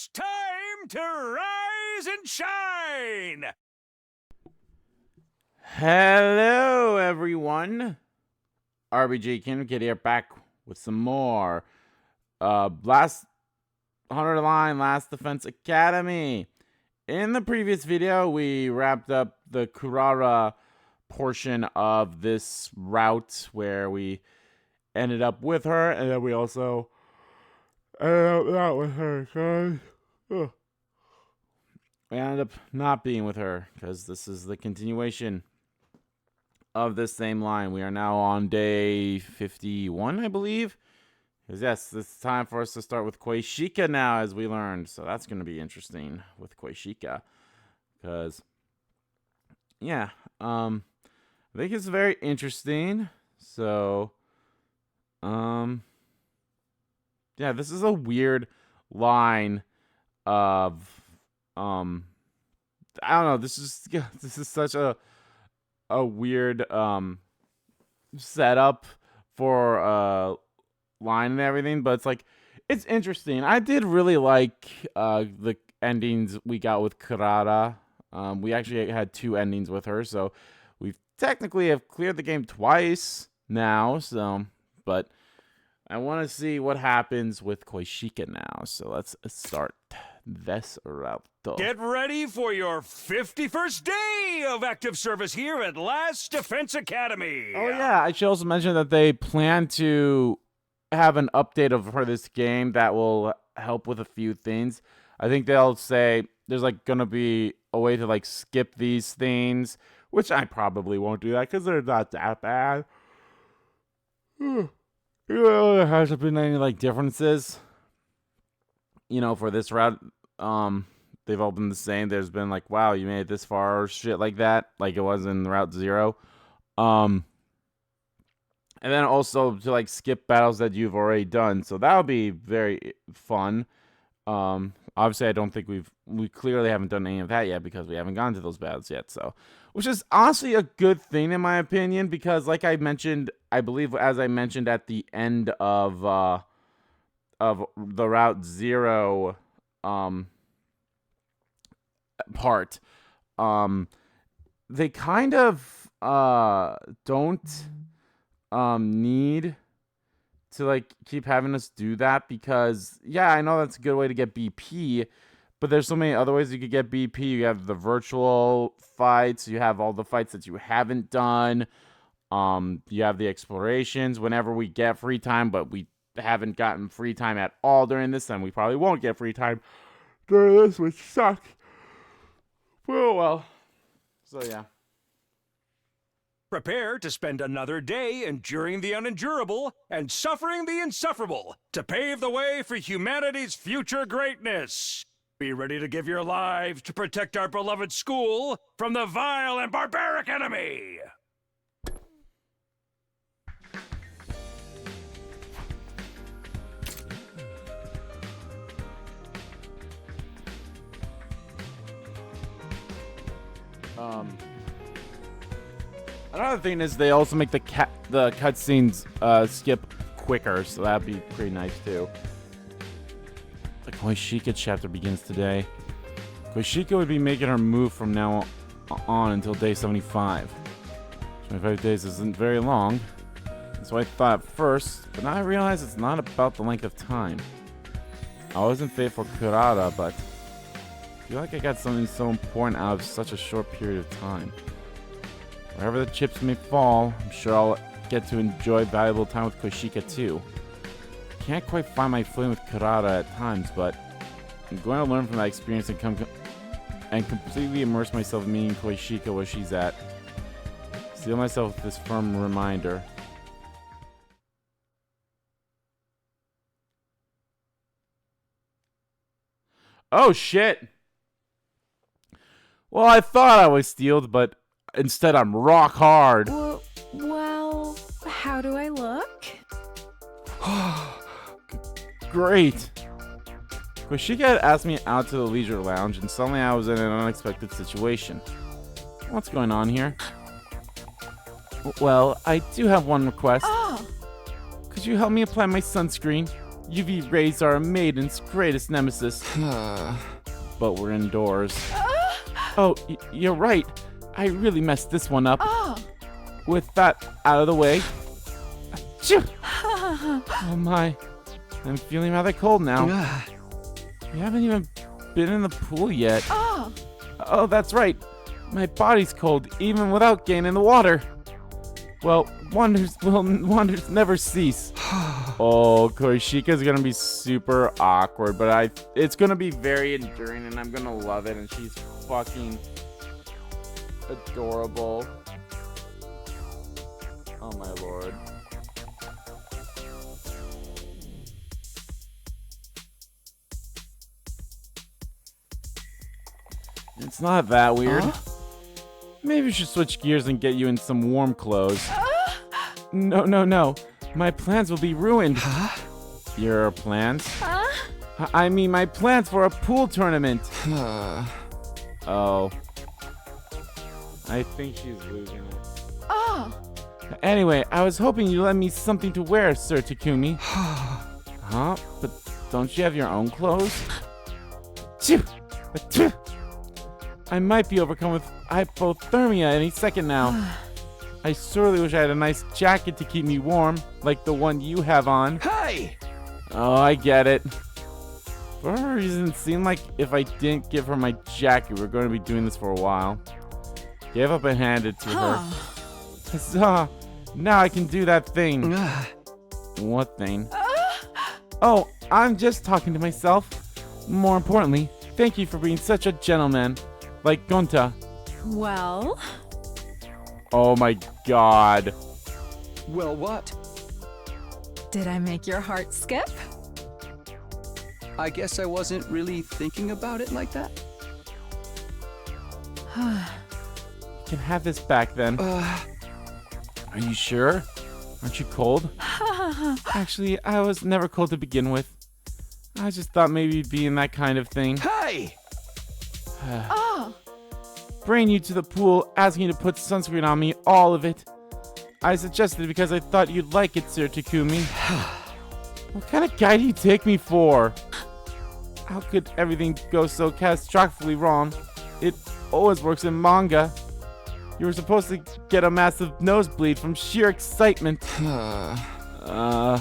It's time to rise and shine! Hello, everyone. RBG Kingdom Kid here, back with some more Last 100 Line Last Defense Academy. In the previous video, we wrapped up the Kurara portion of this route where we ended up with her, and then we also ended up not with her because we ended up not being with her because this is the continuation of this same line. We are now on day 51, I believe. Because yes, it's time for us to start with Koishika now, as we learned. So that's going to be interesting with Koishika. Because, yeah, I think it's very interesting. So, yeah, this is a weird line of, I don't know. This is such a weird setup for line and everything, but it's like, it's interesting. I did really like the endings we got with Kurara. We actually had 2 endings with her, so we technically have cleared the game twice now. So, but I want to see what happens with Koishika now. So let's start this route. Get ready for your 51st day of active service here at Last Defense Academy. Oh yeah, I should also mention that they plan to have an update of for this game that will help with a few things. I think they'll say there's like gonna be a way to like skip these things, which I probably won't do that because they're not that bad. There hasn't been any like differences, for this route. They've all been the same. There's been like, wow, you made it this far or shit like that, like it was in Route 0. And then also to like skip battles that you've already done. So that'll be very fun. Obviously I don't think we clearly haven't done any of that yet because we haven't gone to those battles yet. So, which is honestly a good thing in my opinion, because like I mentioned, I believe as I mentioned at the end of the Route 0 part, they kind of don't need to like keep having us do that, because yeah, I know that's a good way to get BP, but there's so many other ways you could get BP. You have the virtual fights, you have all the fights that you haven't done, you have the explorations whenever we get free time, but we haven't gotten free time at all during this, and we probably won't get free time during this, which sucks. Oh well. So yeah. Prepare to spend another day enduring the unendurable and suffering the insufferable to pave the way for humanity's future greatness. Be ready to give your lives to protect our beloved school from the vile and barbaric enemy. Another thing is they also make the cutscenes skip quicker, so that'd be pretty nice too. The Koishika chapter begins today. Koishika would be making her move from now on until day 75. 25 days isn't very long, so I thought at first, but now I realize it's not about the length of time. I wasn't faithful Kurara, but I feel like I got something so important out of such a short period of time. Wherever the chips may fall, I'm sure I'll get to enjoy valuable time with Koishika too. I can't quite find my footing with Kurara at times, but I'm going to learn from that experience and completely immerse myself in meeting Koishika where she's at. Seal myself with this firm reminder. Oh shit! Well, I thought I was steeled, but instead I'm rock hard. Well, how do I look? Great. Koishika had asked me out to the leisure lounge, and suddenly I was in an unexpected situation. What's going on here? Well, I do have one request. Oh! Could you help me apply my sunscreen? UV rays are a maiden's greatest nemesis. But we're indoors. Oh, you're right. I really messed this one up. With that out of the way. Achoo! Oh my. I'm feeling rather cold now. We haven't even been in the pool yet. Oh, that's right. My body's cold even without getting in the water. Well, wonders never cease. Oh, Koishika's gonna be super awkward, but it's gonna be very enduring and I'm gonna love it, and she's fucking adorable. Oh my lord. It's not that weird. Maybe we should switch gears and get you in some warm clothes. No. My plans will be ruined. Your plans? I mean my plans for a pool tournament. Oh. I think she's losing it. Anyway, I was hoping you'd lend me something to wear, Sir Takumi. Huh? But don't you have your own clothes? I might be overcome with hypothermia any second now. I sorely wish I had a nice jacket to keep me warm, like the one you have on. Hey! Oh, I get it. For whatever reason, it seemed like if I didn't give her my jacket, we were going to be doing this for a while. Gave up and handed it to her. Huzzah! Now I can do that thing. What thing? Oh, I'm just talking to myself. More importantly, thank you for being such a gentleman. Like Gonta. Well? Oh my god. Well, what? Did I make your heart skip? I guess I wasn't really thinking about it like that. You can have this back then. Are you sure? Aren't you cold? Actually, I was never cold to begin with. I just thought maybe you'd be in that kind of thing. Hey! Bringing you to the pool, asking you to put sunscreen on me, all of it. I suggested it because I thought you'd like it, Sir Takumi. What kind of guy do you take me for? How could everything go so catastrophically wrong? It always works in manga. You were supposed to get a massive nosebleed from sheer excitement. Have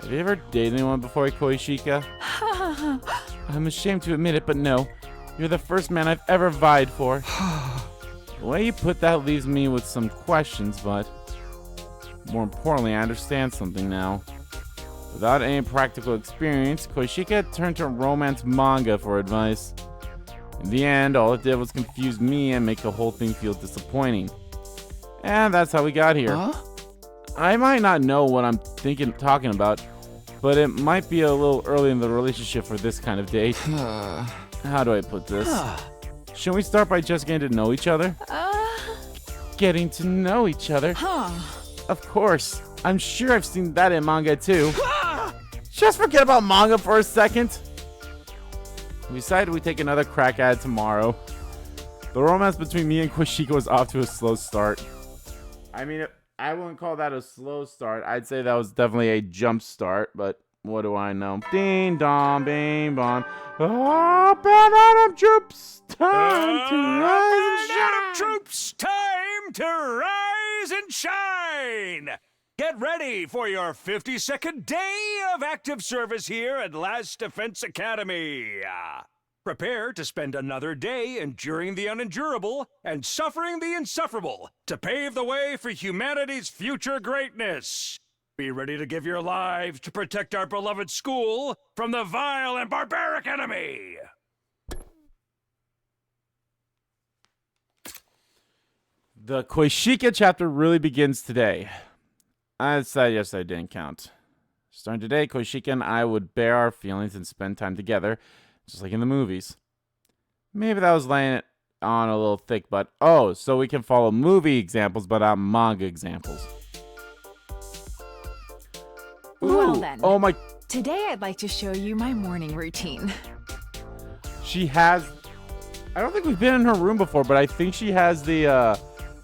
you ever dated anyone before, Koishika? I'm ashamed to admit it, but no. You're the first man I've ever vied for. The way you put that leaves me with some questions, but more importantly, I understand something now. Without any practical experience, Koishika turned to romance manga for advice. In the end, all it did was confuse me and make the whole thing feel disappointing. And that's how we got here. I might not know what I'm talking about, but it might be a little early in the relationship for this kind of date. How do I put this? Shouldn't we start by just getting to know each other? Getting to know each other? Of course. I'm sure I've seen that in manga too. Just forget about manga for a second. We decided we'd take another crack at it tomorrow. The romance between me and Koishika was off to a slow start. I mean, I wouldn't call that a slow start. I'd say that was definitely a jump start, but what do I know? Ding dong, bing bong. Oh, banana troops, time to rise and shine. Troops, time to rise and shine. Get ready for your 52nd day of active service here at Last Defense Academy. Prepare to spend another day enduring the unendurable and suffering the insufferable to pave the way for humanity's future greatness. Be ready to give your lives to protect our beloved school from the vile and barbaric enemy. The Koishika chapter really begins today. I decided yesterday I didn't count. Starting today, Koishika and I would bear our feelings and spend time together, just like in the movies. Maybe that was laying it on a little thick, but oh, so we can follow movie examples but not manga examples. Well then. Oh my. Today I'd like to show you my morning routine. She has. I don't think we've been in her room before, but I think she has the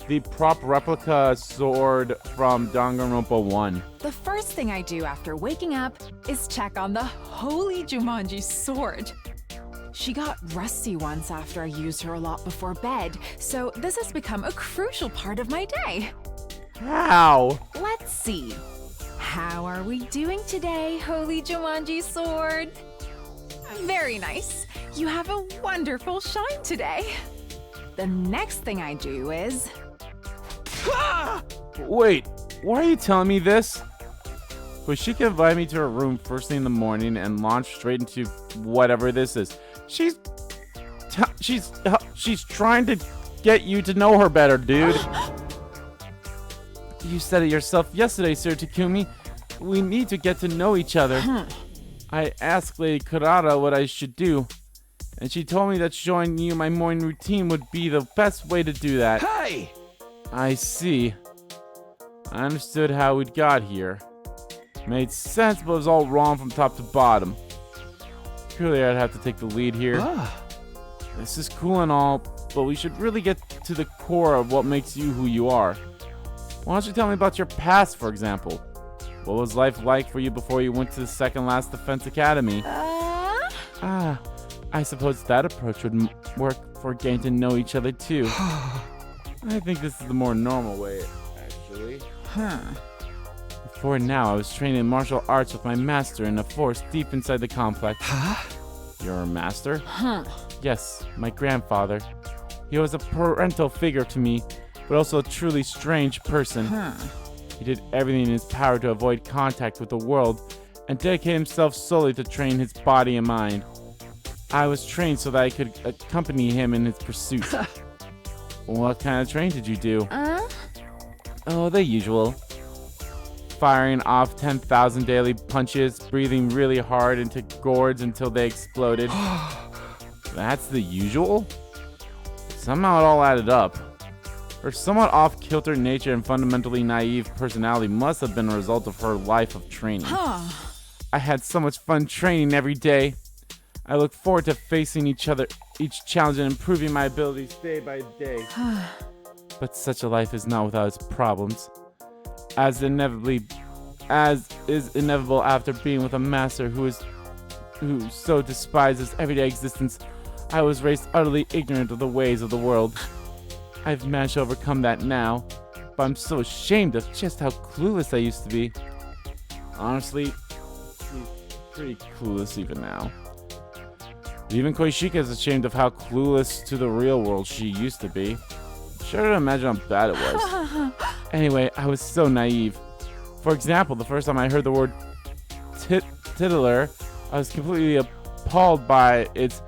the prop replica sword from Danganronpa 1. The first thing I do after waking up is check on the Holy Jumanji sword. She got rusty once after I used her a lot before bed, so this has become a crucial part of my day. How? Let's see. How are we doing today, Holy Jumanji sword? Very nice. You have a wonderful shine today. The next thing I do is... Wait, why are you telling me this? Koshika invited me to her room first thing in the morning and launched straight into whatever this is. She's trying to get you to know her better, dude. You said it yourself yesterday, Sir Takumi. We need to get to know each other. I asked Lady Kurata what I should do, and she told me that showing you my morning routine would be the best way to do that. Hey! I see. I understood how we'd got here. Made sense, but it was all wrong from top to bottom. Clearly, I'd have to take the lead here. This is cool and all, but we should really get to the core of what makes you who you are. Why don't you tell me about your past, for example? What was life like for you before you went to the second last defense academy? I suppose that approach would work for getting to know each other too. I think this is the more normal way, actually. Before now, I was training in martial arts with my master in a forest deep inside the complex. Your master? Yes, my grandfather. He was a parental figure to me, but also a truly strange person. He did everything in his power to avoid contact with the world and dedicate himself solely to train his body and mind. I was trained so that I could accompany him in his pursuit. What kind of training did you do? Oh, the usual. Firing off 10,000 daily punches, breathing really hard into gourds until they exploded. That's the usual? Somehow it all added up. Her somewhat off-kilter nature and fundamentally naive personality must have been a result of her life of training. I had so much fun training every day. I look forward to facing each challenge and improving my abilities day by day. But such a life is not without its problems. As is inevitable after being with a master who so despises everyday existence, I was raised utterly ignorant of the ways of the world. I've managed to overcome that now, but I'm so ashamed of just how clueless I used to be. Honestly, she's pretty clueless even now. Even Koishika is ashamed of how clueless to the real world she used to be. Sure to imagine how bad it was. Anyway, I was so naive. For example, the first time I heard the word titular, I was completely appalled by its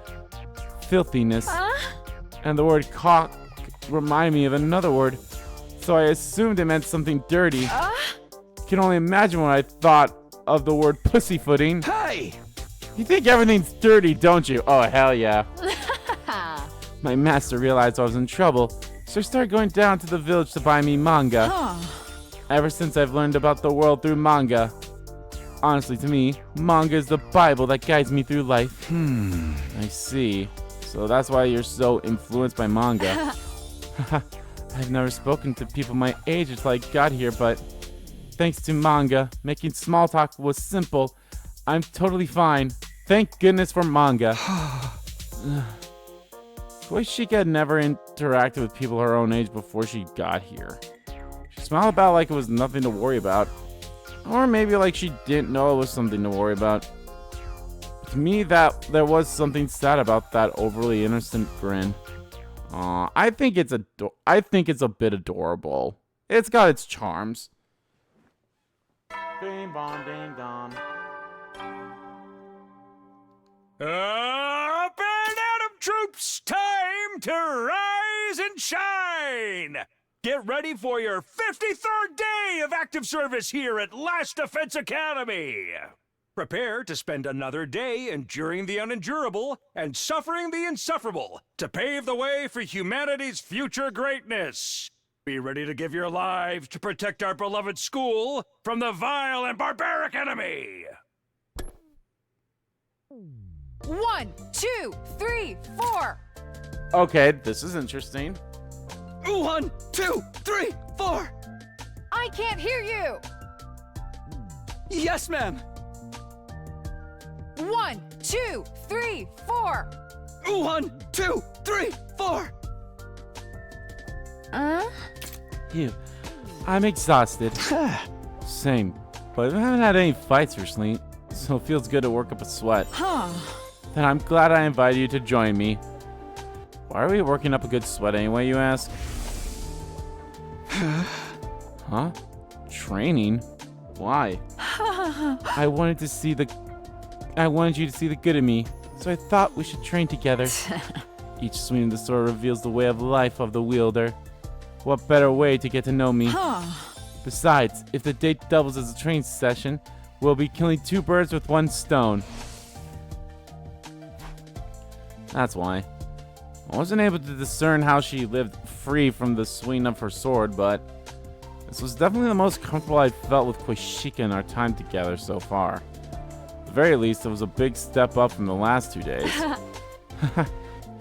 filthiness. And the word cock reminded me of another word, so I assumed it meant something dirty. Can only imagine what I thought of the word pussyfooting. Hey! You think everything's dirty, don't you? Oh, hell yeah. My master realized I was in trouble, so I started going down to the village to buy me manga. Ever since I've learned about the world through manga. Honestly, to me, manga is the Bible that guides me through life. I see. So that's why you're so influenced by manga. I've never spoken to people my age until I got here, but thanks to manga, making small talk was simple. I'm totally fine. Thank goodness for manga. Koishika had never interacted with people her own age before she got here. She smiled about like it was nothing to worry about. Or maybe like she didn't know it was something to worry about. To me, that there was something sad about that overly innocent grin. I think it's a bit adorable. It's got its charms. Ding bong, ding dong. Up and Atom troops, time to rise and shine! Get ready for your 53rd day of active service here at Last Defense Academy! Prepare to spend another day enduring the unendurable and suffering the insufferable to pave the way for humanity's future greatness. Be ready to give your lives to protect our beloved school from the vile and barbaric enemy! 1, 2, 3, 4. Okay, this is interesting. 1, 2, 3, 4. I can't hear you! Yes, ma'am. 1, 2, 3, 4. 1, 2, 3, 4. Phew. I'm exhausted. Same. But I haven't had any fights recently, so it feels good to work up a sweat. Then I'm glad I invited you to join me. Why are we working up a good sweat anyway, you ask? Huh? Training? Why? I wanted you to see the good in me, so I thought we should train together. Each swing of the sword reveals the way of life of the wielder. What better way to get to know me? Besides, if the date doubles as a training session, we'll be killing 2 birds with 1 stone. That's why. I wasn't able to discern how she lived free from the swing of her sword, but this was definitely the most comfortable I've felt with Koishika in our time together so far. At the very least, it was a big step up from the last 2 days.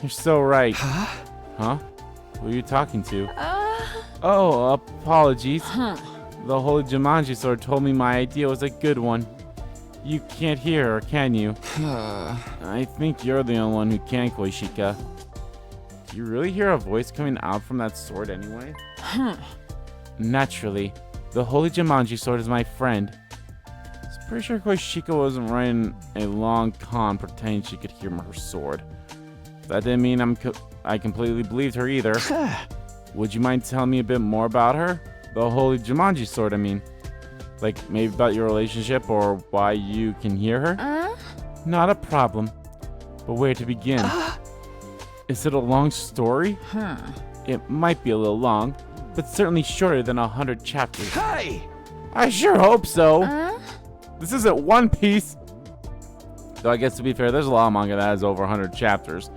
You're so right. Huh? Who are you talking to? Oh, apologies. The Holy Jumanji sword told me my idea was a good one. You can't hear her, can you? I think you're the only one who can, Koishika. Do you really hear a voice coming out from that sword anyway? Naturally. The Holy Jumanji sword is my friend. I was pretty sure Koishika wasn't writing a long con pretending she could hear her sword. That didn't mean I completely believed her either. Would you mind telling me a bit more about her? The Holy Jumanji sword, I mean. Like, maybe about your relationship or why you can hear her? Not a problem. But where to begin? Is it a long story? It might be a little long, but certainly shorter than 100 chapters. Hey! I sure hope so. This isn't One Piece. Though I guess to be fair, there's a lot of manga that has over 100 chapters.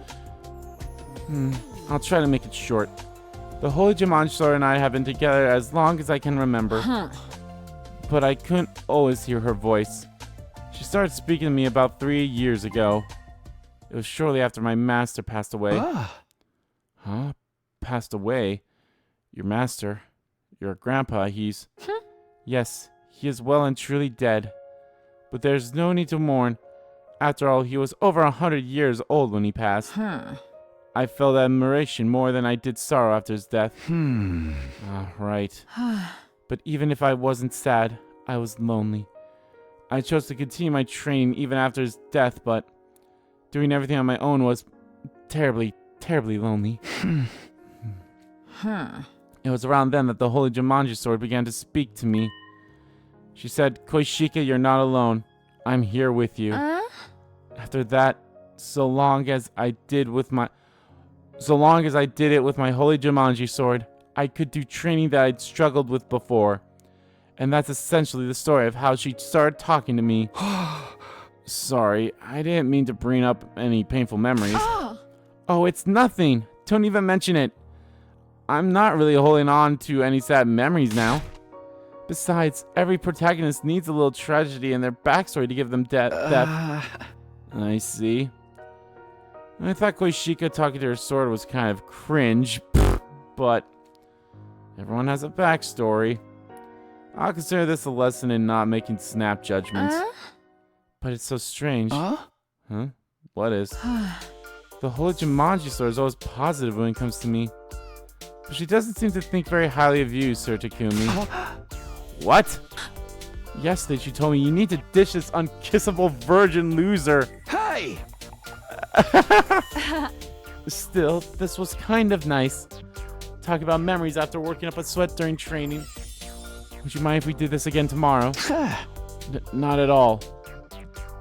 I'll try to make it short. The Holy Jumanji sword and I have been together as long as I can remember. But I couldn't always hear her voice. She started speaking to me about 3 years ago. It was shortly after my master passed away. Huh? Passed away? Your master? Your grandpa, he's... Yes, he is well and truly dead. But there's no need to mourn. After all, he was over 100 years old when he passed. I felt admiration more than I did sorrow after his death. Right. But even if I wasn't sad, I was lonely. I chose to continue my training even after his death, but doing everything on my own was terribly, terribly lonely. It was around then that the Holy Jumanji sword began to speak to me. She said, Koishika, you're not alone. I'm here with you. After that, so long as I did it with my Holy Jumanji sword, I could do training that I'd struggled with before. And that's essentially the story of how she started talking to me. Sorry, I didn't mean to bring up any painful memories. Oh, it's nothing. Don't even mention it. I'm not really holding on to any sad memories now. Besides, every protagonist needs a little tragedy in their backstory to give them depth. I see. I thought Koishika talking to her sword was kind of cringe, but everyone has a backstory. I'll consider this a lesson in not making snap judgments. But it's so strange. Huh? What is? The Holy Jumanji sword is always positive when it comes to me. But she doesn't seem to think very highly of you, Sir Takumi. What? Yesterday she told me you need to ditch this unkissable virgin loser. Hey! Still, this was kind of nice. Talk about memories after working up a sweat during training. Would you mind if we did this again tomorrow? Not at all.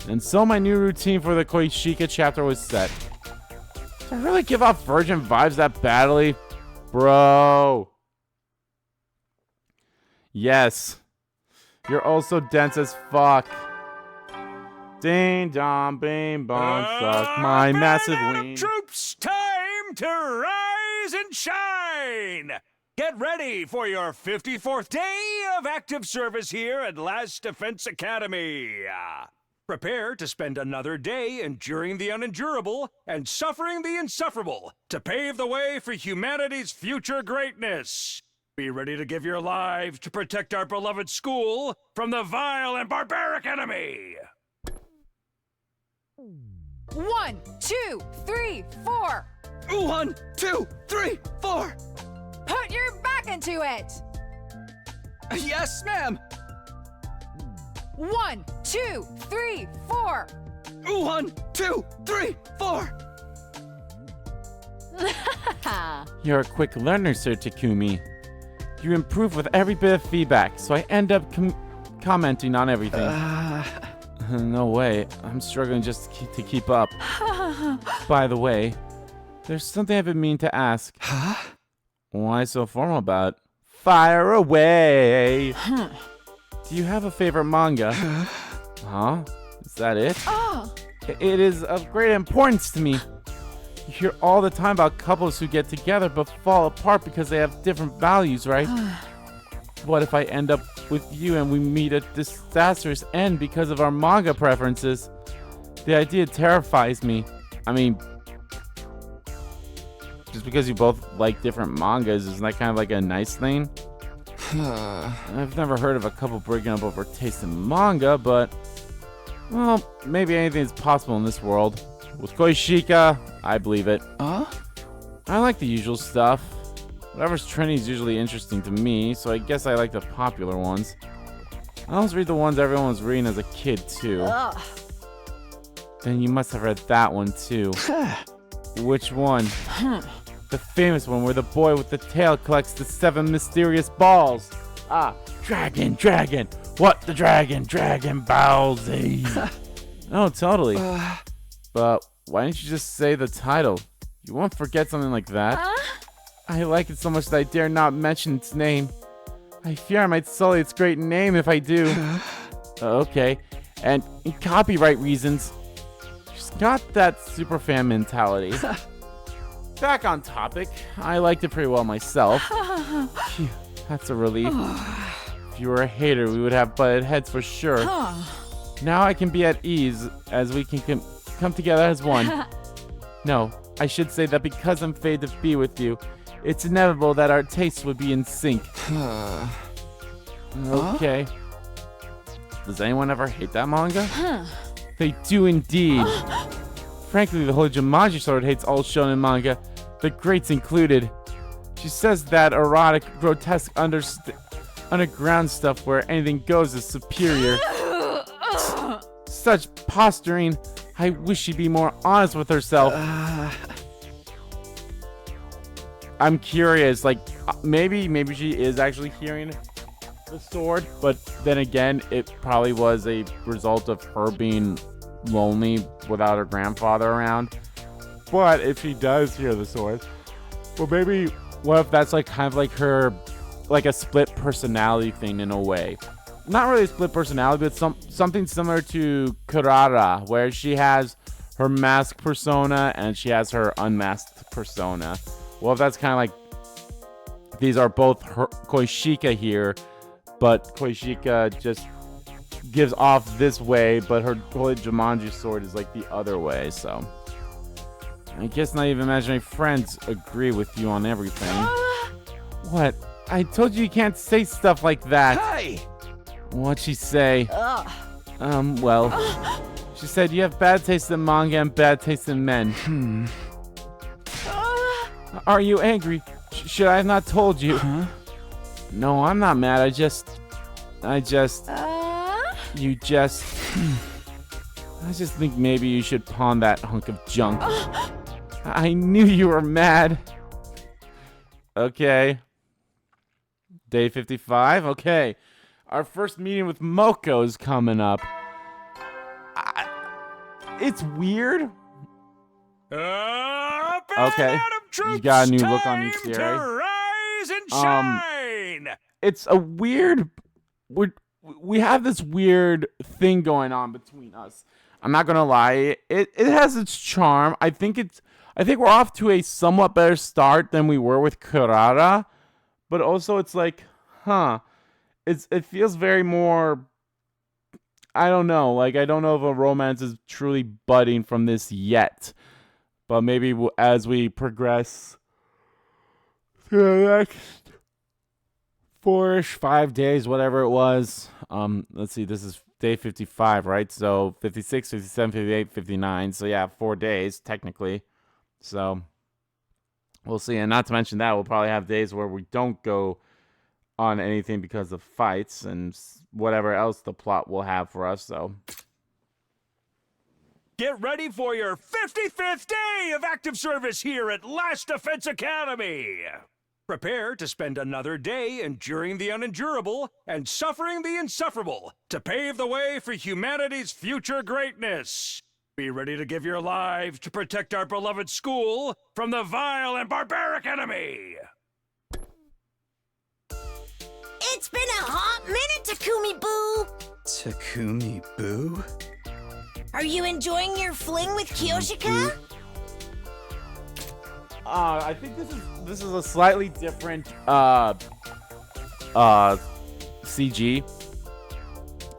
And so my new routine for the Koishika chapter was set. Did I really give off virgin vibes that badly? Bro. Yes. You're also dense as fuck. Ding dong, bing bong, suck my massive wing. Troops, time to rise and shine! Get ready for your 54th day of active service here at Last Defense Academy. Prepare to spend another day enduring the unendurable and suffering the insufferable to pave the way for humanity's future greatness. Be ready to give your lives to protect our beloved school from the vile and barbaric enemy. 1, 2, 3, 4. 1, 2, 3, 4. Put your back into it. Yes, ma'am. 1, 2, 3, 4. 1, 2, 3, 4. You're a quick learner, Sir Takumi. You improve with every bit of feedback, so I end up commenting on everything. No way. I'm struggling just to keep up. By the way, there's something I've been meaning to ask. Huh? Why so formal about it? Fire away! Do you have a favorite manga? Huh? Is that it? Oh. It is of great importance to me. You hear all the time about couples who get together but fall apart because they have different values, right? What if I end up with you and we meet a disastrous end because of our manga preferences? The idea terrifies me. I mean, just because you both like different mangas, isn't that kind of like a nice thing? I've never heard of a couple breaking up over taste in manga, but, well, maybe anything is possible in this world. With Koishika, I believe it. Huh? I like the usual stuff. Whatever's trendy is usually interesting to me, so I guess I like the popular ones. I always read the ones everyone was reading as a kid, too. Ugh. Then you must have read that one, too. Which one? The famous one where the boy with the tail collects the 7 mysterious balls. Ah, dragon. What the dragon? Dragon Ball Z. Oh, totally. But why didn't you just say the title? You won't forget something like that. I like it so much that I dare not mention its name. I fear I might sully its great name if I do. Okay. And in copyright reasons, she's got that superfan mentality. Back on topic. I liked it pretty well myself. Phew, that's a relief. If you were a hater, we would have butted heads for sure. Now I can be at ease as we can come together as one. No, I should say that because I'm fated to be with you, it's inevitable that our tastes would be in sync. Okay. Does anyone ever hate that manga? They do indeed. Frankly, the whole Jumanji sword hates all shonen manga, the greats included. She says that erotic, grotesque underground stuff where anything goes is superior. Such posturing. I wish she'd be more honest with herself. I'm curious, like, maybe she is actually hearing the sword, but then again, it probably was a result of her being lonely without her grandfather around. But if she does hear the sword, well, maybe, what if that's like kind of like her, like a split personality thing in a way? Not really a split personality, but something similar to Kurara, where she has her masked persona and she has her unmasked persona. Well, if that's kind of like these are both her, Koishika here, but Koishika just gives off this way, but her holy Jumanji sword is like the other way, so I guess not even imaginary friends agree with you on everything. What? I told you can't say stuff like that. Hey! What'd she say? Well, she said you have bad taste in manga and bad taste in men. Are you angry? Should I have not told you? Huh? No, I'm not mad. I just think maybe you should pawn that hunk of junk. I knew you were mad. Okay. Day 55. Okay. Our first meeting with Moko is coming up. It's weird. Okay. You got a new look on you, Sirei. Rise and shine. It's a weird. We have this weird thing going on between us. I'm not gonna lie. It has its charm. I think we're off to a somewhat better start than we were with Kurara, but also it's like, it feels very more. I don't know. Like, I don't know if a romance is truly budding from this yet. But maybe as we progress through the next 4-ish, 5 days, whatever it was. Let's see, this is day 55, right? So 56, 57, 58, 59. So yeah, 4 days, technically. So we'll see. And not to mention that, we'll probably have days where we don't go on anything because of fights and whatever else the plot will have for us. So Get ready for your 55th day of active service here at Last Defense Academy. Prepare to spend another day enduring the unendurable and suffering the insufferable to pave the way for humanity's future greatness. Be ready to give your lives to protect our beloved school from the vile and barbaric enemy. It's been a hot minute, Takumi Boo! Takumi Boo? Are you enjoying your fling with Kyoshika? I think this is a slightly different CG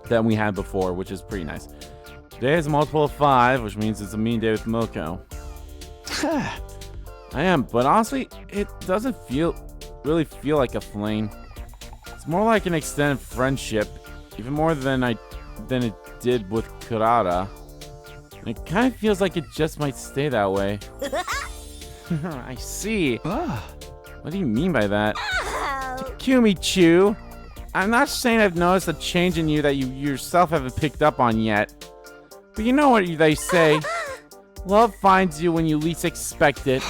than we had before, which is pretty nice. Today is a multiple of 5, which means it's a mean day with Milko. I am, but honestly, it doesn't really feel like a fling. It's more like an extended friendship, even more than it did with Kurata. And it kind of feels like it just might stay that way. I see. What do you mean by that? Takumi-chu, I'm not saying I've noticed a change in you that you yourself haven't picked up on yet. But you know what they say. Love finds you when you least expect it.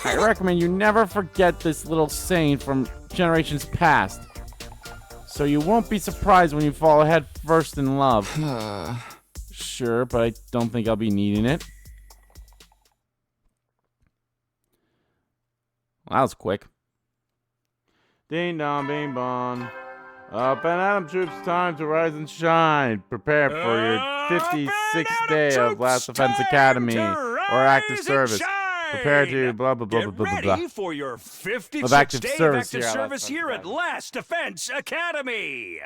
I recommend you never forget this little saying from generations past. So you won't be surprised when you fall head first in love. Sure, but I don't think I'll be needing it. Well, that was quick. Ding dong, bing bong. Up and Adam troops, time to rise and shine. Prepare for your 56th day of Last Defense Academy or active service. Prepare to blah blah blah blah blah blah. Ready for your 56th Of active day of service active here at service here at Last Defense Academy.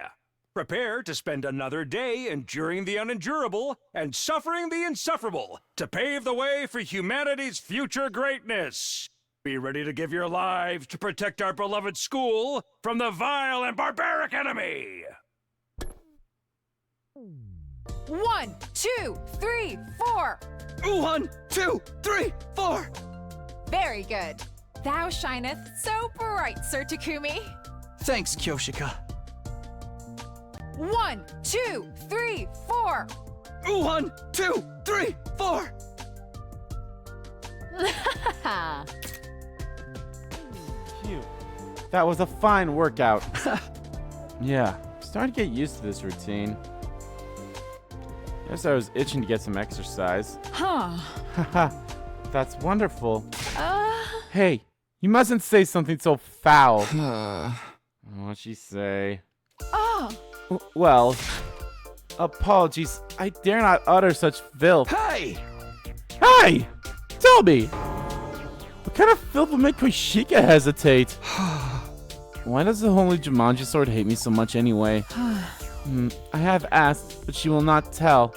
Prepare to spend another day enduring the unendurable and suffering the insufferable to pave the way for humanity's future greatness. Be ready to give your lives to protect our beloved school from the vile and barbaric enemy. 1, 2, 3, 4. 1, 2, 3, 4. Very good. Thou shineth so bright, Sir Takumi. Thanks, Kyoshika. 1, 2, 3, 4. 1, 2, 3, 4. Phew. That was a fine workout. Yeah, I'm starting to get used to this routine. Guess I was itching to get some exercise. Huh. Haha, that's wonderful. Hey, you mustn't say something so foul. What'd she say? Oh. Well, apologies. I dare not utter such filth. Hey! Hey! Tell me! What kind of filth will make Koshika hesitate? Why does the holy Jumanji sword hate me so much anyway? I have asked, but she will not tell.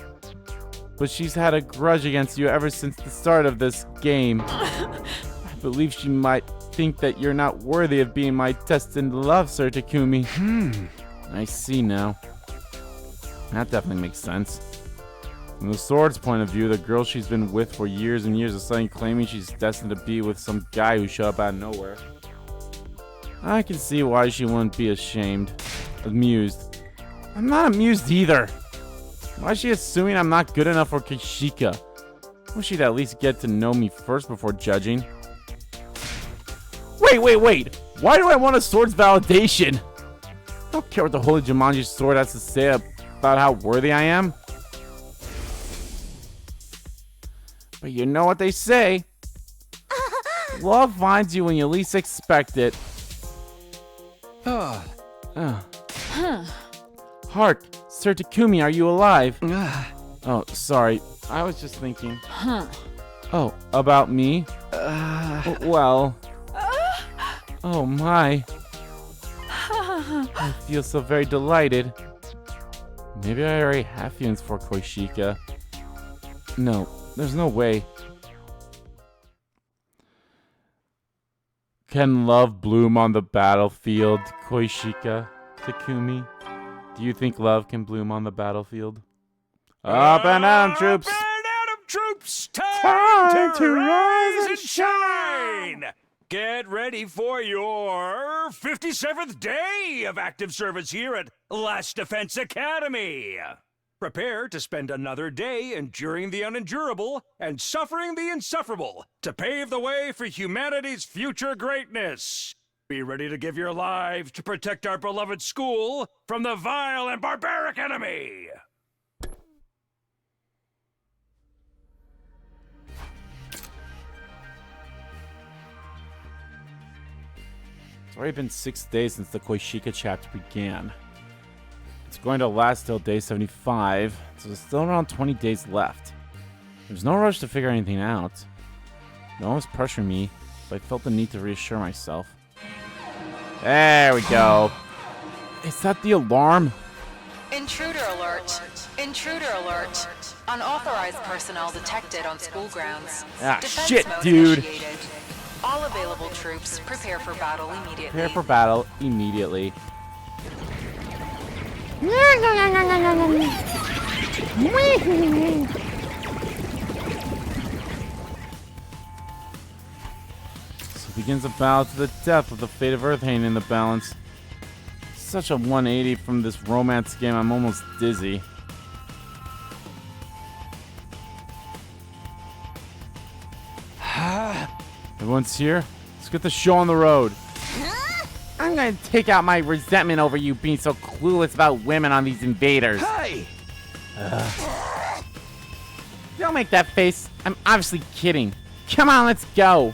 But she's had a grudge against you ever since the start of this game. I believe she might think that you're not worthy of being my destined love, Sir Takumi. I see now. That definitely makes sense. From the sword's point of view, the girl she's been with for years and years is suddenly claiming she's destined to be with some guy who showed up out of nowhere. I can see why she wouldn't be amused. I'm not amused either. Why is she assuming I'm not good enough for Kishika? Wish she'd at least get to know me first before judging. Wait! Why do I want a sword's validation? I don't care what the holy Jumanji sword has to say about how worthy I am. But you know what they say. Love finds you when you least expect it. Hark, Sir Takumi, are you alive? Oh, sorry. I was just thinking. Oh, about me? Well. Oh my. I feel so very delighted. Maybe I already have feelings for Koishika. No, there's no way. Can love bloom on the battlefield, Koishika? Takumi? Do you think love can bloom on the battlefield? Up and down, troops! Up and Adam troops! Time to rise and shine! Get ready for your 57th day of active service here at Last Defense Academy. Prepare to spend another day enduring the unendurable and suffering the insufferable to pave the way for humanity's future greatness. Be ready to give your lives to protect our beloved school from the vile and barbaric enemy. It's already been 6 days since the Koishika chapter began. It's going to last till day 75, so there's still around 20 days left. There's no rush to figure anything out. No one was pressuring me, but I felt the need to reassure myself. There we go. Is that the alarm? Intruder alert. Intruder alert. Unauthorized personnel detected on school grounds. Ah, Defense shit, mode dude. initiated. All available troops prepare for battle immediately. Prepare for battle immediately. So begins a battle to the death with the fate of Earth hanging in the balance. Such a 180 from this romance game, I'm almost dizzy. Everyone's here? Let's get the show on the road. I'm gonna take out my resentment over you being so clueless about women on these invaders. Hey! Don't make that face. I'm obviously kidding. Come on, let's go.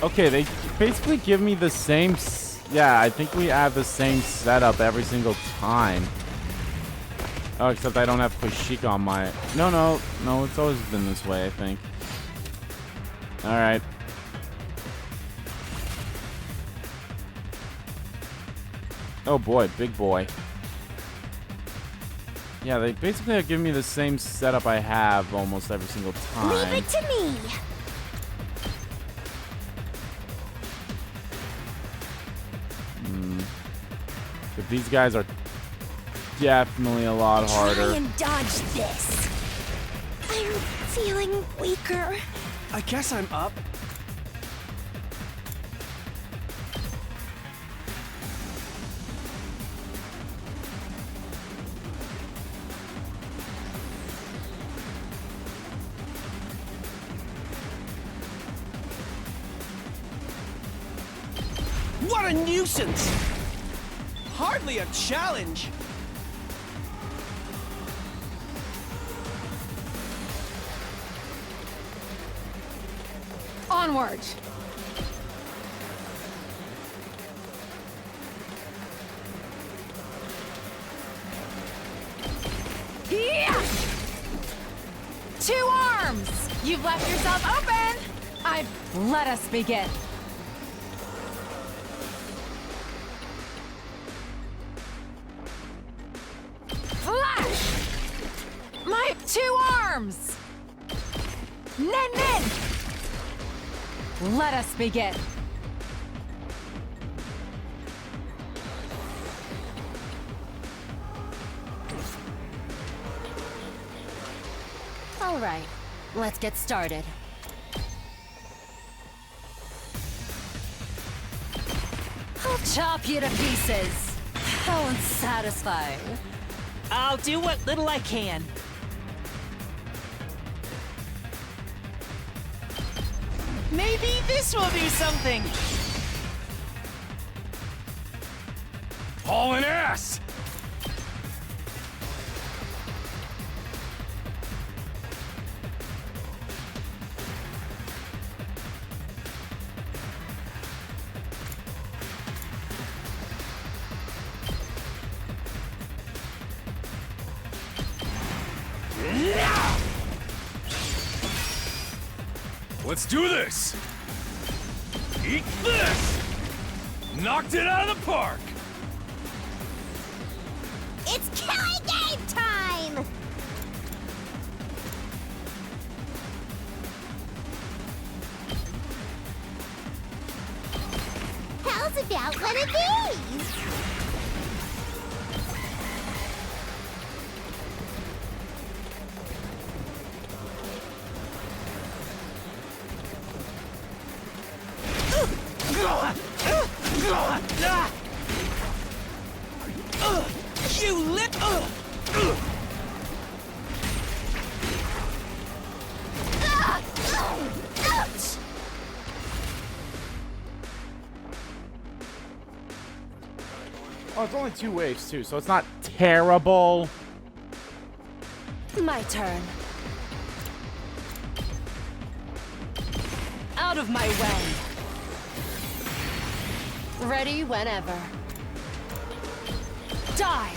Okay, they basically give me the same... Yeah, I think we have the same setup every single time. Oh, except I don't have Koishika on my... No, it's always been this way, I think. Alright. Oh boy, big boy. Yeah, they basically are giving me the same setup I have almost every single time. Leave it to me. But these guys are definitely a lot harder. Try and dodge this. I'm feeling weaker. I guess I'm up. What a nuisance! Hardly a challenge! Onward! Yeah! 2 arms! You've left yourself open! Let us begin. 2 arms! Nen Nen! Let us begin. All right, let's get started. I'll chop you to pieces. How unsatisfying. I'll do what little I can. Maybe this will do something. Hauling ass! Let's do this! Eat this! Knocked it out of the park! It's killing game time! How's about one of these? You lip! Ouch! Oh, it's only 2 waves too, so it's not terrible. My turn. Out of my way. Ready whenever. Die!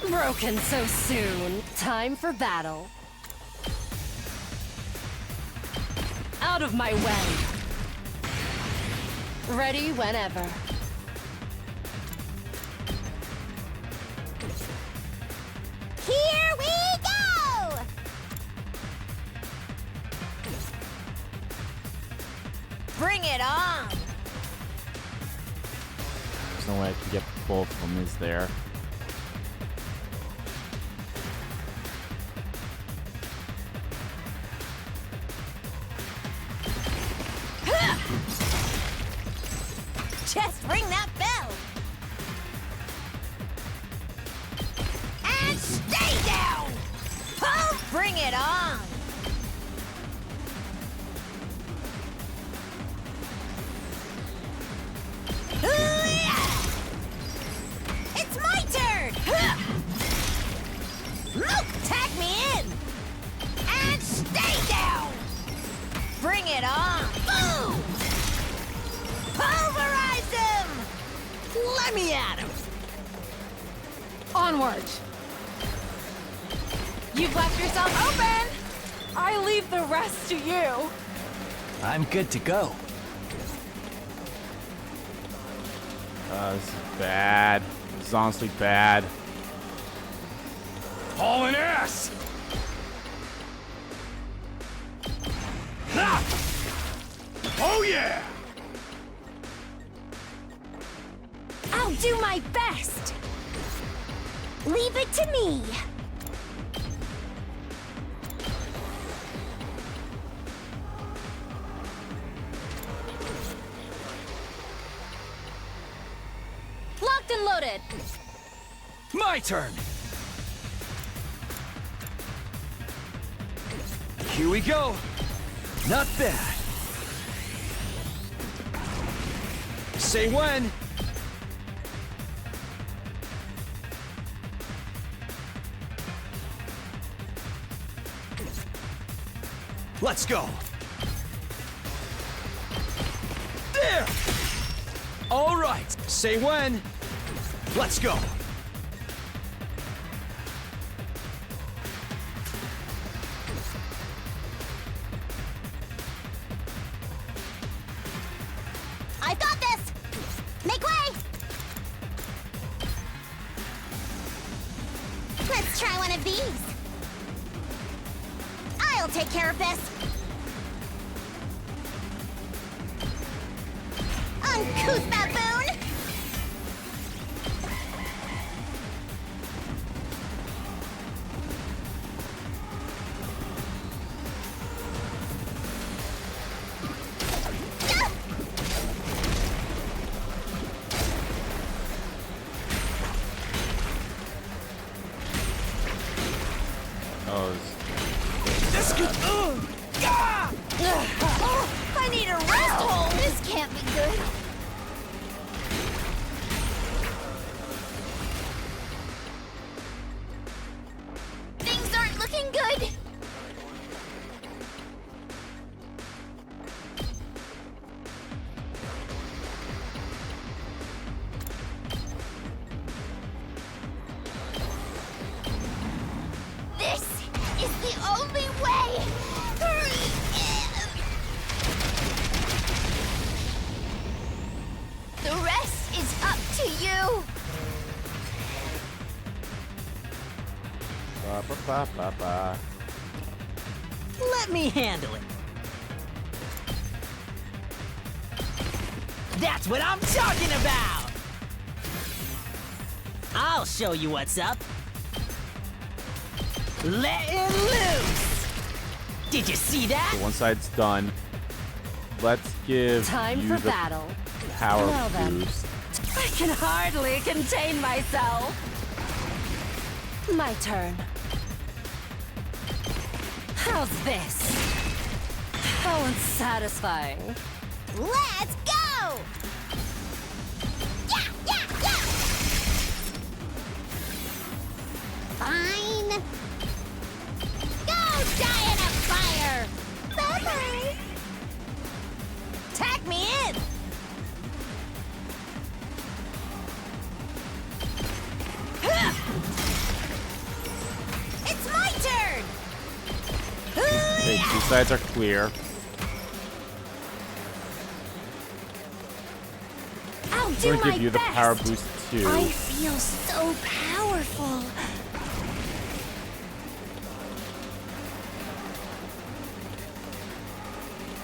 Broken so soon. Time for battle. Out of my way. Ready whenever. Here we go! Bring it on! There's no way I can get both of them, is there? Just ring that bell! And stay down! Pull, bring it on! It's my turn! Look, tag me in! And stay down! Bring it on! Boom! Pulverize him! Let me at him! Onward! You've left yourself open! I leave the rest to you. I'm good to go. This is bad. This is honestly bad. Hauling ass! Ha! Oh yeah! I'll do my best! Leave it to me! Locked and loaded! My turn! Here we go! Not bad. Say when! Let's go! There! All right, say when. Let's go! I got this! Make way! Let's try one of these. I'll take care of this. Uncouth baboon! I need a rest hole! This can't be good. Things aren't looking good. This is the only way. The rest is up to you. Ba, ba, ba, ba, ba. Let me handle it. That's what I'm talking about! I'll show you what's up. Let it loose! Did you see that? So one side's done. Let's give Time you for the battle. power Now then. boost. I can hardly contain myself. My turn. How's this? How unsatisfying. Let's go! Yeah, yeah, yeah! Fine. Go die in a fire! Bye-bye! Tag me in! It's my turn! Okay, two sides are clear. I'll I'm do gonna my give you the best. power boost too. I feel so powerful.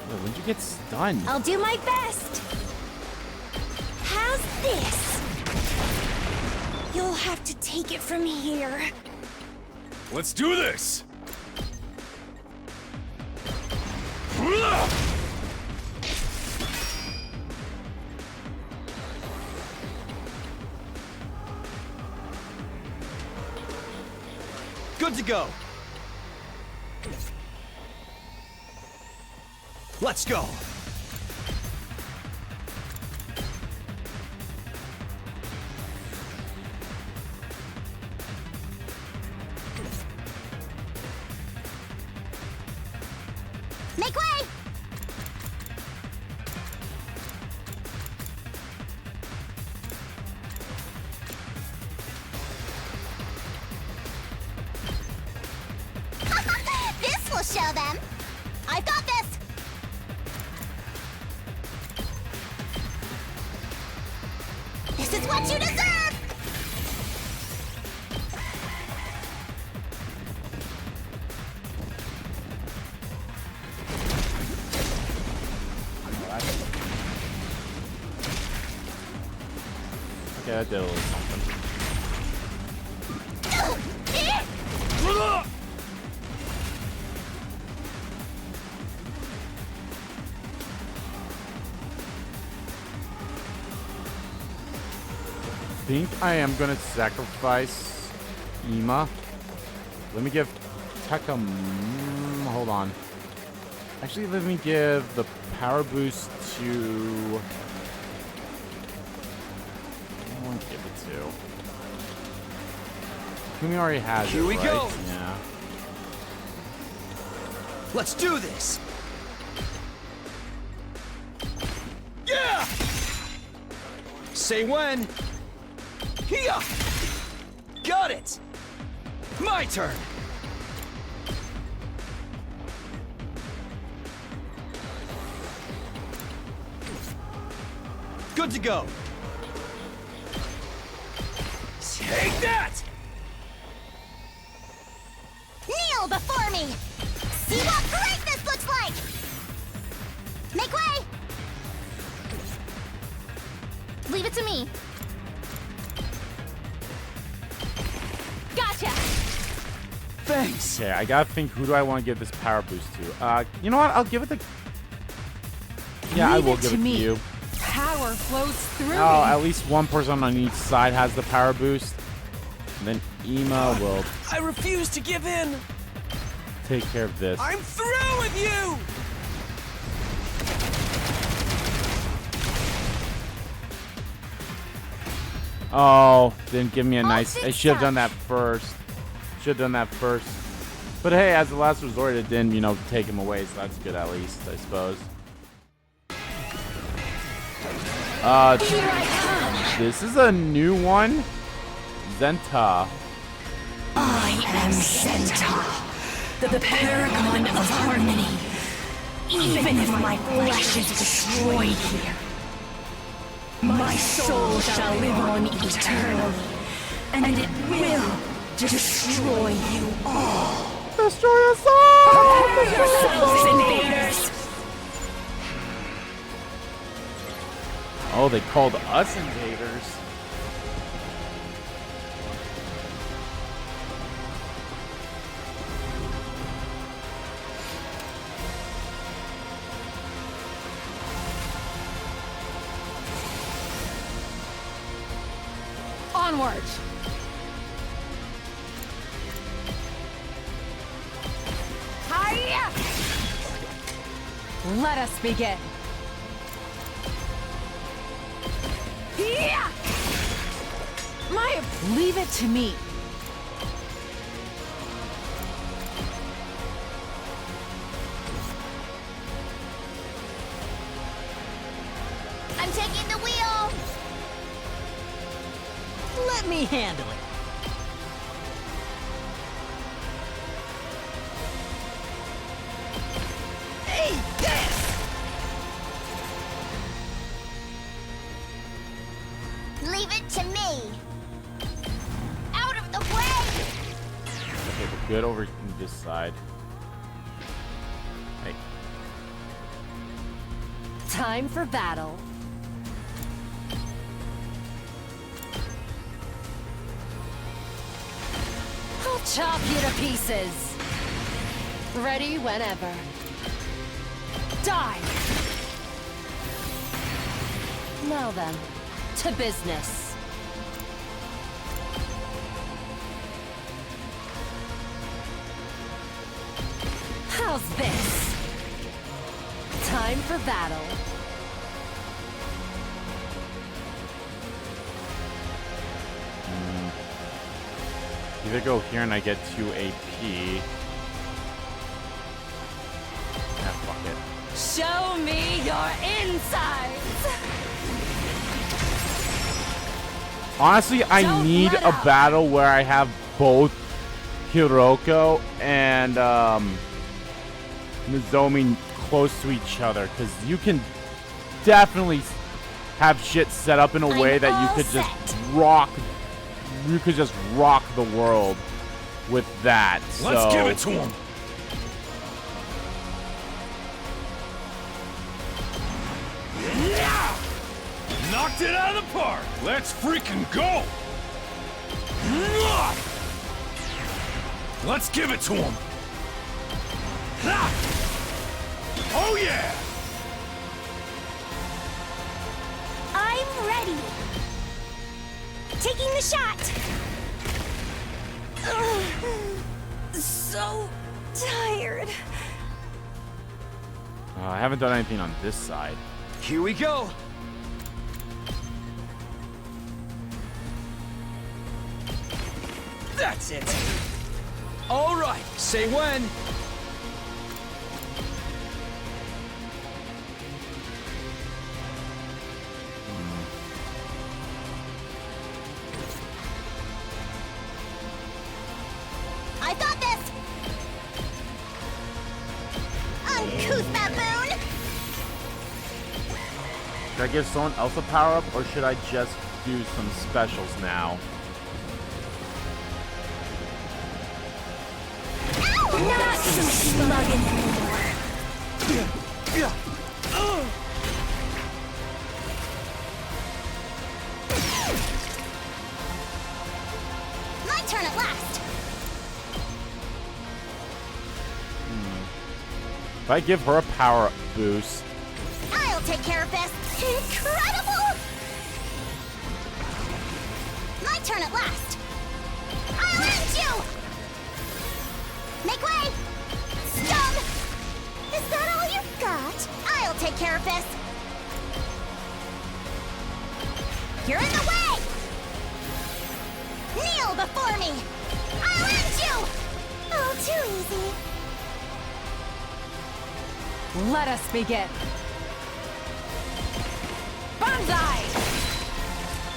Wait, when'd you get stunned? I'll do my best. How's this? You'll have to take it from here. Let's do this! Good to go. Let's go. Make way! This will show them. I've got this. This is what you deserve. Okay, that did a little something. I think I am gonna sacrifice Ima. Let me give Takumi. Hold on. Actually, let me give the power boost to. I won't give it to. Takumi already has Here it, we right? go. Yeah. Let's do this. Yeah! Say when. Here! Got it! My turn! Good to go. Take that! Kneel before me. See what greatness looks like! Make way! Leave it to me. Gotcha! Thanks. Okay, I gotta think, who do I want to give this power boost to? You know what? I'll give it to... Yeah, Leave I will it give to it to me. you. Power flows through Oh, me. at least one person on each side has the power boost. And then Ema will I refuse to give in. take care of this. I'm through with you. Oh, didn't give me a nice... I fix should have that. done that first. Should have done that first. But hey, as a last resort, it didn't, you know, take him away, so that's good at least, I suppose. This is a new one. Zenta. I am Centaur, the paragon of harmony. Even if my flesh is destroyed here, my soul shall live on eternally, and it will destroy you all. Destroy us all! Yourselves, invaders! Oh, they called us invaders. Onward. Hiya! Let us begin. Yeah! Leave it to me. I'm taking the wheel! Let me handle it. Hey, this! Leave it to me! Out of the way! Okay, we're good over this side. Hey. Time for battle. I'll chop you to pieces. Ready whenever. Die! Now then, to business. How's this? Time for battle. Either go here and I get 2 AP. Ah, fuck it. Show me your insides! Honestly, I Don't need let a up. battle where I have both Hiroko and Nozomi close to each other, because you can definitely have shit set up in a way that you all could just set. rock. You could just rock the world with that. Let's give it to him. Yeah! Knocked it out of the park. Let's freaking go. Mwah! Let's give it to him. Ha! Oh yeah! I'm ready. Taking the shot. Ugh, so tired. I haven't done anything on this side. Here we go. That's it. All right, say when. I got this! Uncouth baboon! Should I give someone else a power up, or should I just do some specials now? Ow! Muggin anymore. My turn at last. If I give her a power boost, I'll take care of this. Incredible! My turn at last. I'll end you! Make way! Stun! Is that all you've got? I'll take care of this. You're in the way! Kneel before me! I'll end you! Oh, too easy. Let us begin. Banzai!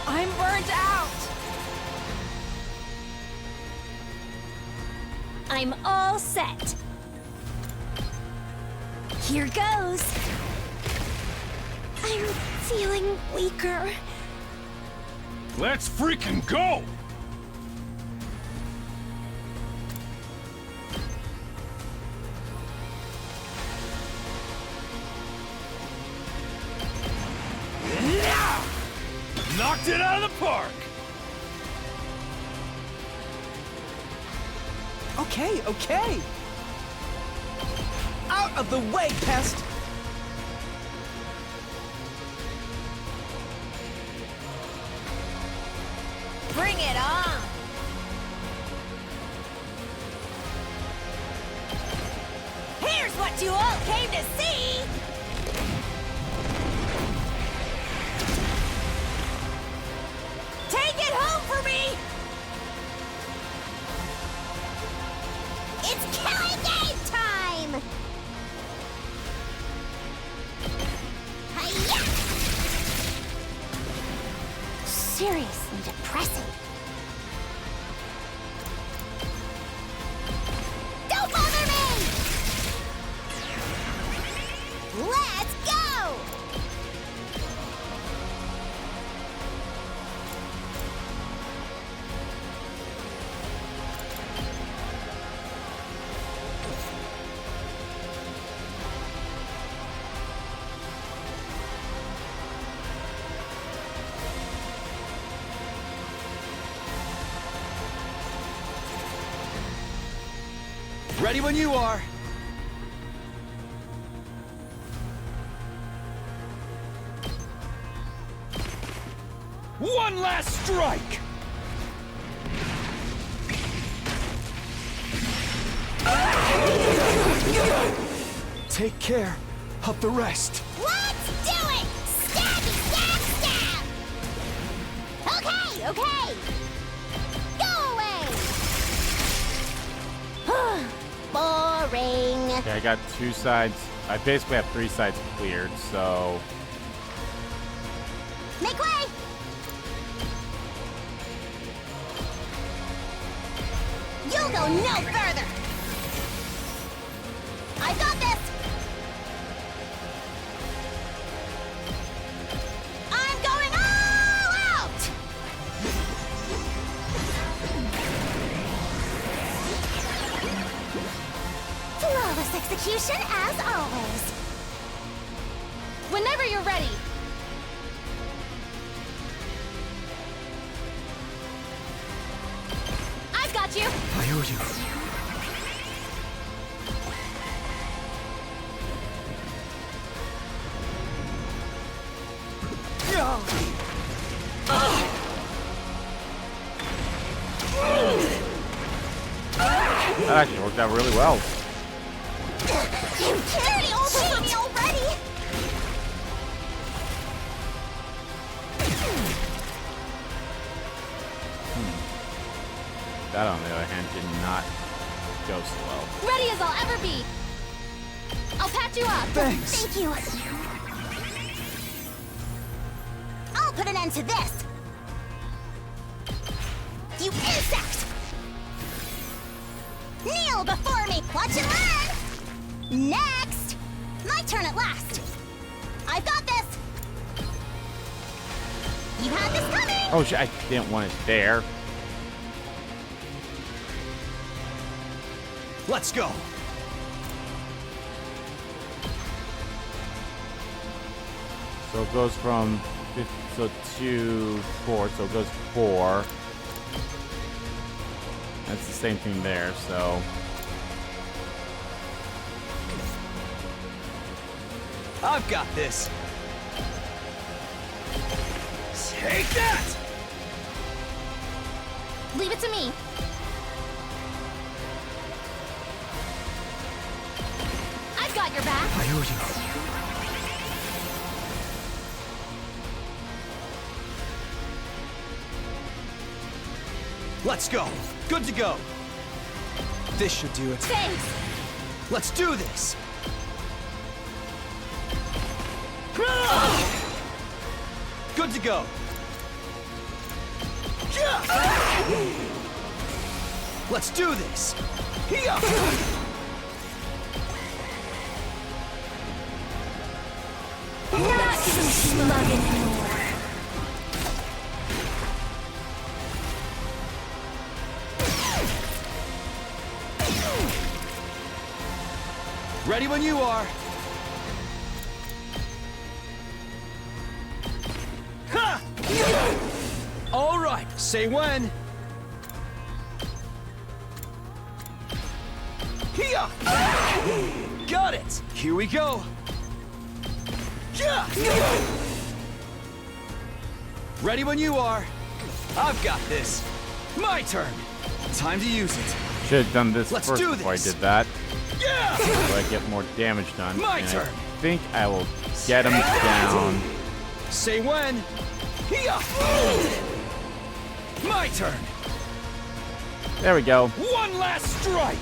I'm burnt out! I'm all set. Here goes. I'm feeling weaker. Let's freaking go! Knocked it out of the park! Okay, okay. Out of the way, pest. Bring it on! Here's what you all came to see! Take it home for me! It's killing game time! Hi-ya! Seriously depressing. Don't bother me! Let's go! Ready when you are. One last strike! Take care of the rest. Let's do it! Stabby, stab, stab! Okay, okay! Go away! Boring. okay, I got 2 sides. I basically have 3 sides cleared, so Make way! You'll go no further! I got this! I'm going all out! Flawless execution as always. Whenever you're ready. I've got you. I owe you. that actually worked out really well. You carried over me already! That, on the other hand, did not go so well. Ready as I'll ever be. I'll patch you up. Thanks. Thank you. I'll put an end to this. You insect! Kneel before me. Watch and learn. Next. My turn at last. I've got this. You had this coming. Oh shit, I didn't want it there. Let's go. So it goes from 2, 4, so it goes 4. That's the same thing there, so... I've got this. Take that! Leave it to me. I've got your back. Let's go. Good to go. This should do it. Thanks. Let's do this. Good to go. Let's do this. Not too slug anymore. Ready when you are. Ha! All right, say when. Here! Got it! Here we go! Ready when you are. I've got this. My turn. Time to use it. Should have done this Let's first do before I this. did that. Yeah! So I get more damage done. My and turn. I think I will get him down. Say when. Here! My turn. There we go. One last strike.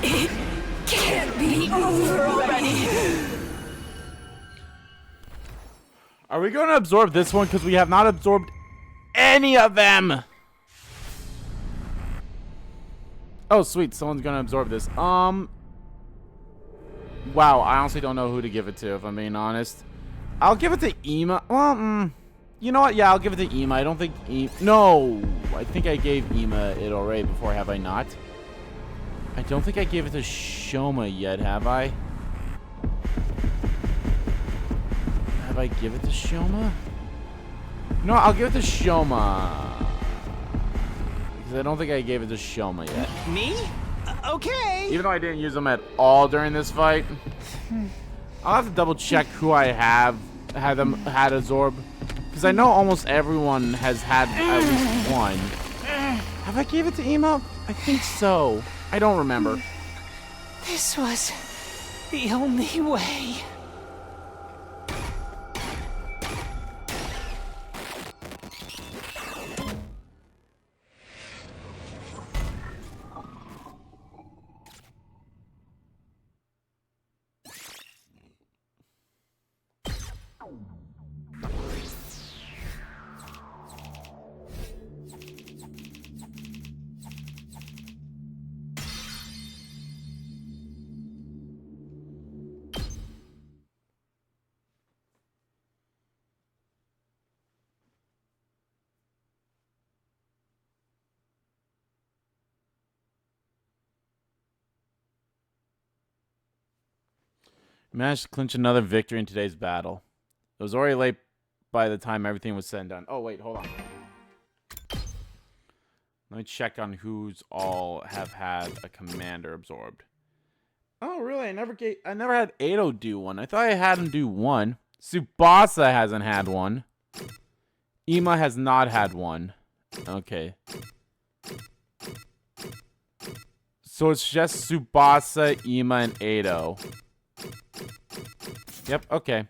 It can't be over already. Are we going to absorb this one? Because we have not absorbed any of them. Oh, sweet. Someone's going to absorb this. Wow. I honestly don't know who to give it to, if I'm being honest. I'll give it to Ema. Well, you know what? Yeah, I'll give it to Ema. I don't think No. I think I gave Ema it already before, have I not? I don't think I gave it to Shoma yet, have I? Have I give it to Shoma? No, I'll give it to Shoma. Because I don't think I gave it to Shoma yet. Me? Okay. Even though I didn't use them at all during this fight. I'll have to double check who I had absorb. Because I know almost everyone has had at least one. Have I gave it to Ema? I think so. I don't remember. This was the only way. Managed to clinch another victory in today's battle. It was already late by the time everything was said and done. Oh, wait, hold on. Let me check on who's all have had a commander absorbed. Oh, really? I never had Edo do one. I thought I had him do one. Tsubasa hasn't had one. Ema has not had one. Okay. So it's just Tsubasa, Ema, and Edo. Yep, okay.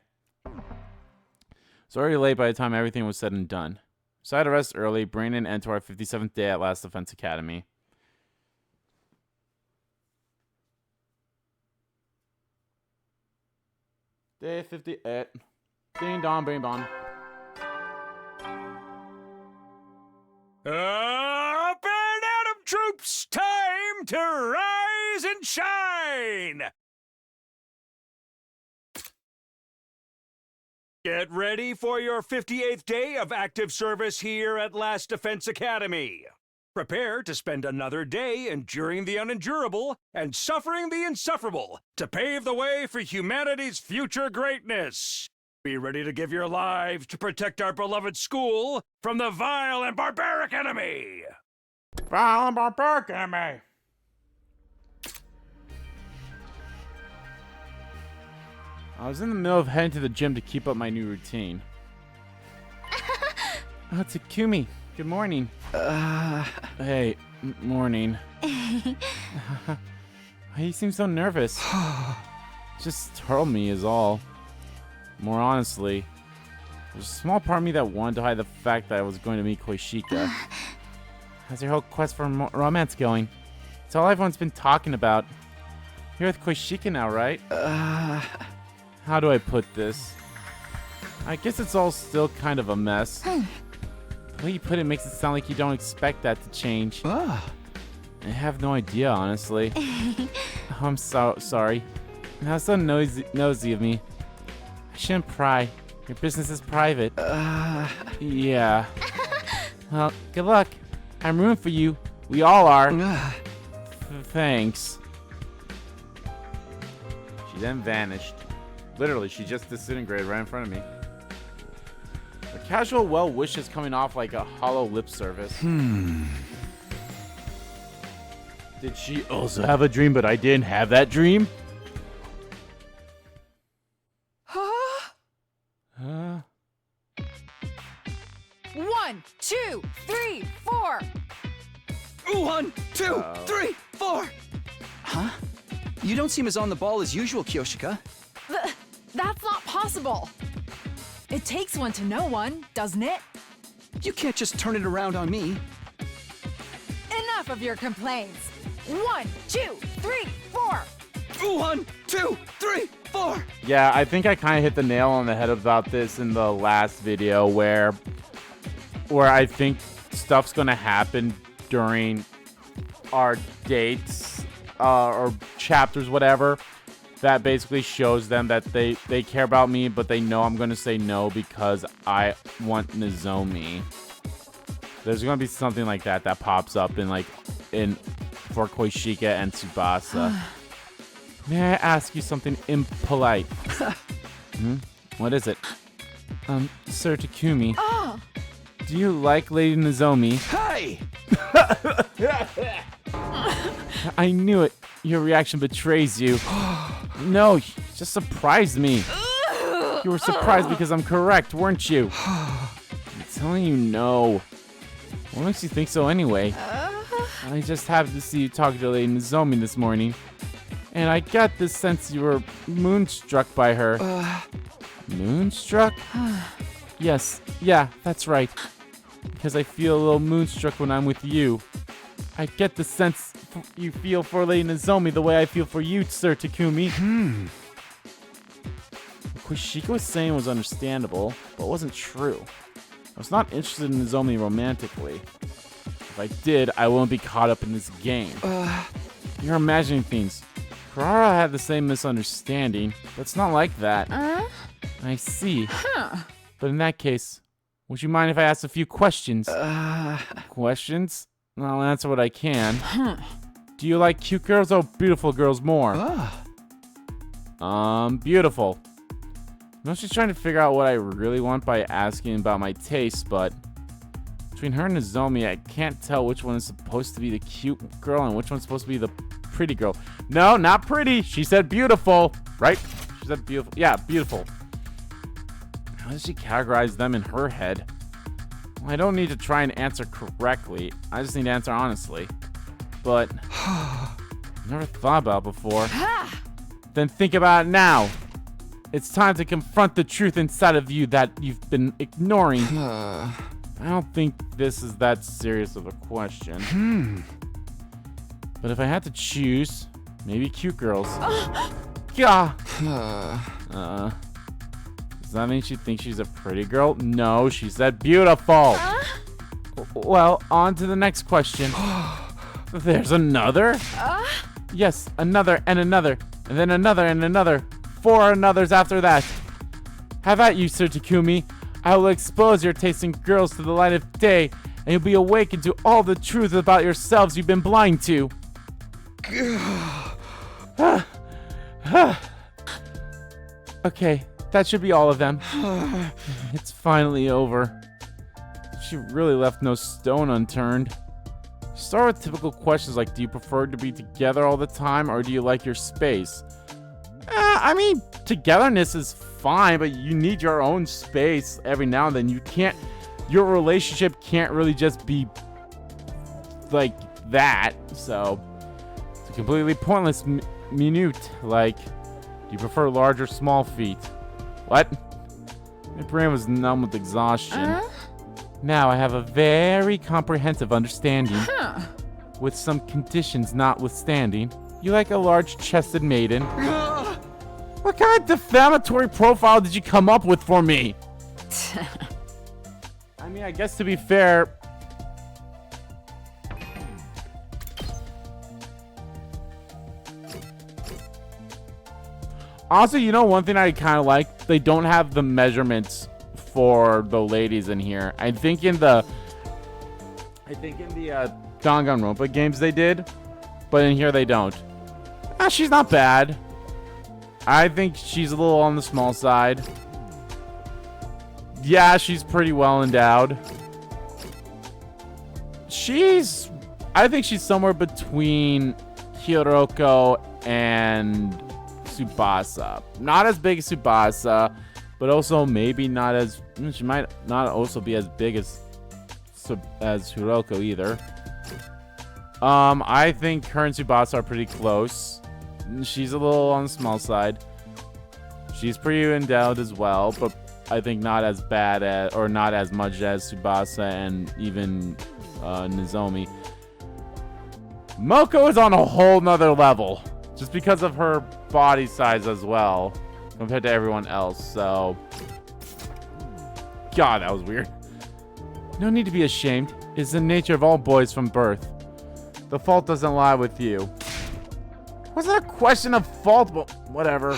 It's already late by the time everything was said and done. So I had to rest early, bring an end to our 57th day at Last Defense Academy. Day 58. Ding dong, bing bong. Up and Atom troops, time to rise and shine! Get ready for your 58th day of active service here at Last Defense Academy. Prepare to spend another day enduring the unendurable and suffering the insufferable to pave the way for humanity's future greatness. Be ready to give your lives to protect our beloved school from the vile and barbaric enemy! Vile and barbaric enemy! I was in the middle of heading to the gym to keep up my new routine. Oh, Takumi. Good morning. Hey, morning. Why you seem so nervous? Just startled me is all. More honestly, there's a small part of me that wanted to hide the fact that I was going to meet Koishika. How's your whole quest for romance going? It's all everyone's been talking about. You're with Koishika now, right? How do I put this? I guess it's all still kind of a mess. The way you put it makes it sound like you don't expect that to change. I have no idea, honestly. Oh, I'm so sorry. That was so nosy of me. I shouldn't pry. Your business is private. Yeah. Well, good luck. I'm rooting for you. We all are. Thanks. She then vanished. Literally, she just disintegrated right in front of me. A casual well wishes coming off like a hollow lip service. Did she also have a dream, but I didn't have that dream? Huh? 1, 2, 3, 4. 1, 2, 3, 4. Huh? You don't seem as on the ball as usual, Kyoshika. That's not possible. It takes one to know one, doesn't it? You can't just turn it around on me. Enough of your complaints. 1, 2, 3, 4. 1, 2, 3, 4. Yeah, I think I kind of hit the nail on the head about this in the last video where I think stuff's gonna happen during our dates or chapters, whatever, that basically shows them that they care about me, but they know I'm gonna say no because I want Nozomi. There's gonna be something like that pops up for Koishika and Tsubasa. May I ask you something impolite? What is it? Sir Takumi. Do you like Lady Nozomi? Hey! I knew it. Your reaction betrays you. No, you just surprised me. You were surprised because I'm correct, weren't you? I'm telling you no. What makes you think so anyway? I just happened to see you talking to Lady Nozomi this morning, and I got this sense you were moonstruck by her. Moonstruck? Yes, yeah, that's right. Because I feel a little moonstruck when I'm with you. I get the sense you feel for Lady Nozomi the way I feel for you, Sir Takumi. What Koishika was saying was understandable, but wasn't true. I was not interested in Nozomi romantically. If I did, I wouldn't be caught up in this game. You're imagining things. Kurara had the same misunderstanding, but it's not like that. I see. But in that case, would you mind if I asked a few questions? Questions? I'll answer what I can. Do you like cute girls or beautiful girls more? Beautiful. I know she's trying to figure out what I really want by asking about my taste, but between her and Nozomi, I can't tell which one is supposed to be the cute girl and which one's supposed to be the pretty girl. No, not pretty. She said beautiful, right? She said beautiful. Yeah, beautiful. How does she categorize them in her head? Well, I don't need to try and answer correctly. I just need to answer honestly. But never thought about it before. Then think about it now. It's time to confront the truth inside of you that you've been ignoring. I don't think this is that serious of a question. But if I had to choose, maybe cute girls. Gah. Does that mean she thinks she's a pretty girl? No, she said beautiful. Well, on to the next question. There's another? Yes, another and another, and then another and another. 4 anothers after that. Have at you, Sir Takumi. I will expose your taste in girls to the light of day, and you'll be awakened to all the truth about yourselves you've been blind to. Okay, that should be all of them. It's finally over. She really left no stone unturned. Start with typical questions like, do you prefer to be together all the time, or do you like your space? I mean, togetherness is fine, but you need your own space every now and then. Your relationship can't really just be like that, so it's a completely pointless minute. Like, do you prefer large or small feet? What? My brain was numb with exhaustion. Now I have a very comprehensive understanding. With some conditions notwithstanding. You like a large-chested maiden. What kind of defamatory profile did you come up with for me? I mean, I guess to be fair... Also, you know, one thing I kind of like, they don't have the measurements for the ladies in here. I think in the Danganronpa games they did, but in here they don't. She's not bad. I think she's a little on the small side. Yeah, she's pretty well endowed. I think she's somewhere between Hiroko and Tsubasa. Not as big as Tsubasa, but also maybe not as... She might not also be as big as Hiroko either. I think her and Tsubasa are pretty close. She's a little on the small side. She's pretty endowed as well, but I think not as bad as, or not as much as Tsubasa and even Nozomi. Moko is on a whole nother level, just because of her body size as well, compared to everyone else, so... God, that was weird. No need to be ashamed. It's the nature of all boys from birth. The fault doesn't lie with you. Wasn't a question of fault, but whatever.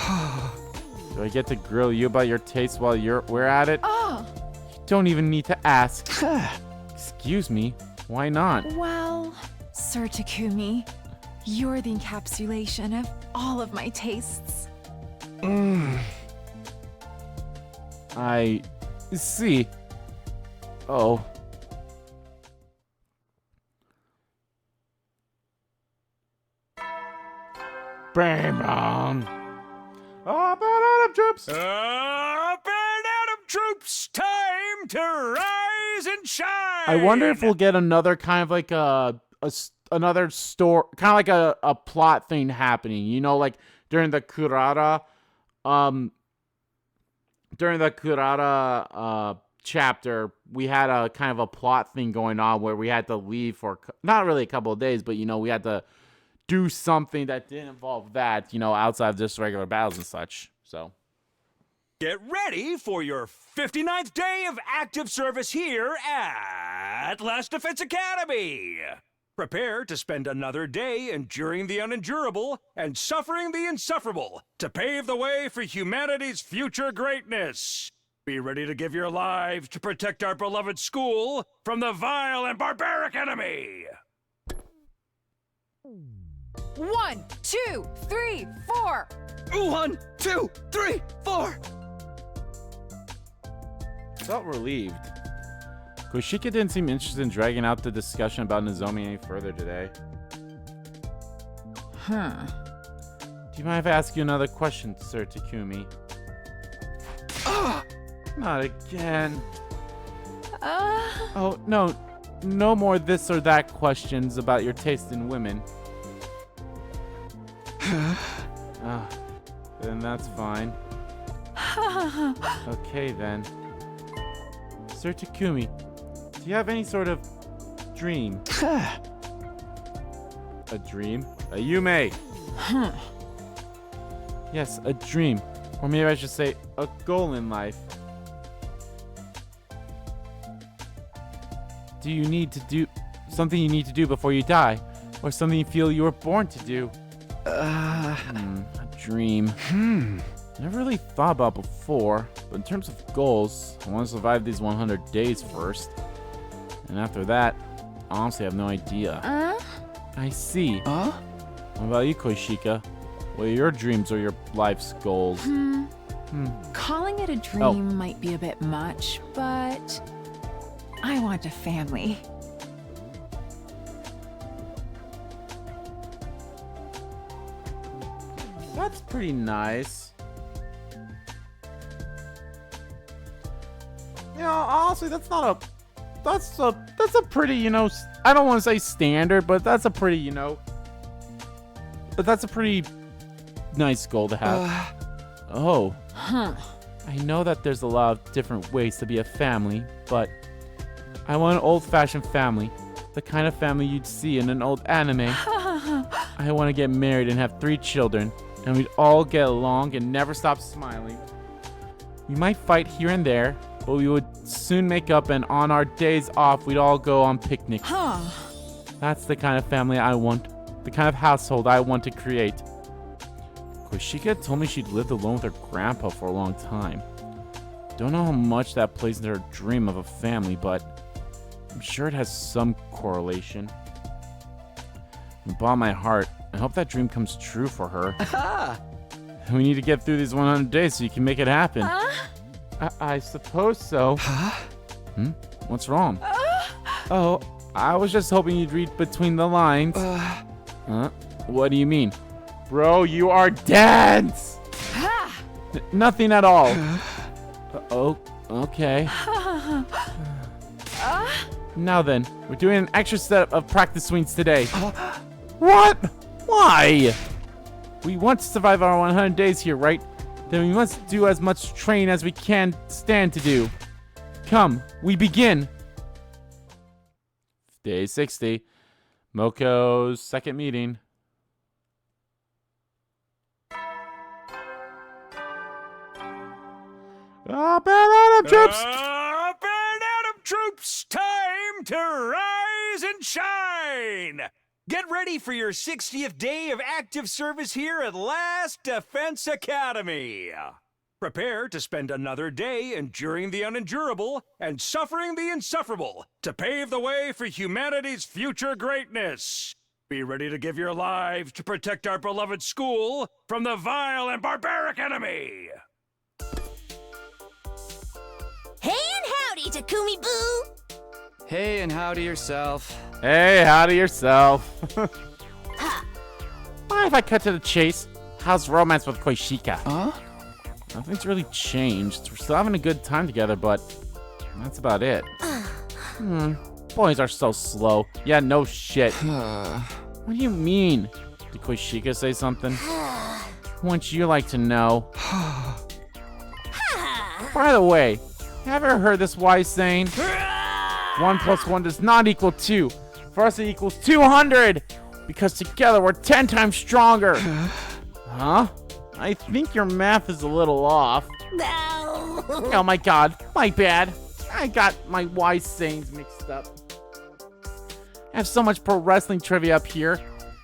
Do I get to grill you about your taste while we're at it? Oh. You don't even need to ask. Excuse me, why not? Well, Sir Takumi, you're the encapsulation of all of my tastes. I see. Oh. Bam bam. Up and Adam troops. Up and Adam troops. Time to rise and shine. I wonder if we'll get another kind of like another story, kind of like a plot thing happening. You know, like during the Kurara, chapter, we had a kind of a plot thing going on where we had to leave for not really a couple of days, but you know, we had to do something that didn't involve that, you know, outside of just regular battles and such. So get ready for your 59th day of active service here at Last Defense Academy. Prepare to spend another day enduring the unendurable and suffering the insufferable to pave the way for humanity's future greatness. Be ready to give your lives to protect our beloved school from the vile and barbaric enemy. 1, 2, 3, 4. 1, 2, 3, 4. Felt relieved. Koshika didn't seem interested in dragging out the discussion about Nozomi any further today. Do you mind if I ask you another question, Sir Takumi? Not again. Oh, no. No more this or that questions about your taste in women. Then that's fine. Okay, then. Sir Takumi, do you have any sort of dream? A dream? A Yume! Yes, a dream. Or maybe I should say, a goal in life. Do you need to do something you need to do before you die? Or something you feel you were born to do? A dream. Never really thought about before, but in terms of goals, I want to survive these 100 days first. And after that, honestly, I have no idea. I see. Huh? What about you, Koishika? What are your dreams or your life's goals? Calling it a dream might be a bit much, but I want a family. That's pretty nice. You know, honestly, that's a pretty, you know, I don't want to say standard, but that's a pretty, you know, but that's a pretty nice goal to have. Oh. I know that there's a lot of different ways to be a family, but I want an old-fashioned family, the kind of family you'd see in an old anime. I want to get married and have 3 children, and we'd all get along and never stop smiling. We might fight here and there, but we would soon make up, and on our days off, we'd all go on picnics. That's the kind of family I want, the kind of household I want to create. Koishika told me she'd lived alone with her grandpa for a long time. Don't know how much that plays into her dream of a family, but I'm sure it has some correlation. With all my heart, I hope that dream comes true for her. We need to get through these 100 days so you can make it happen. I suppose so. What's wrong? Oh, I was just hoping you'd read between the lines. What do you mean? Bro, you are dense! Nothing at all. Oh, okay. Now then, we're doing an extra set of practice swings today. What? Why? We want to survive our 100 days here, right? Then we must do as much train as we can stand to do. Come, we begin. Day 60. Moko's second meeting. Up and Adam troops! Up and Adam troops! Time to rise and shine! Get ready for your 60th day of active service here at Last Defense Academy. Prepare to spend another day enduring the unendurable and suffering the insufferable to pave the way for humanity's future greatness. Be ready to give your lives to protect our beloved school from the vile and barbaric enemy. Hey and howdy, Takumi Boo! Hey, and howdy yourself. Hey, howdy yourself. Mind if I cut to the chase? How's romance with Koishika? Nothing's really changed. We're still having a good time together, but that's about it. Boys are so slow. Yeah, no shit. What do you mean? Did Koishika say something? Wouldn't you like to know? By the way, have you ever heard this wise saying? 1 + 1 does not equal 2. For us it equals 200! Because together we're 10 times stronger! Huh? I think your math is a little off. No! Oh my god, my bad. I got my wise sayings mixed up. I have so much pro wrestling trivia up here.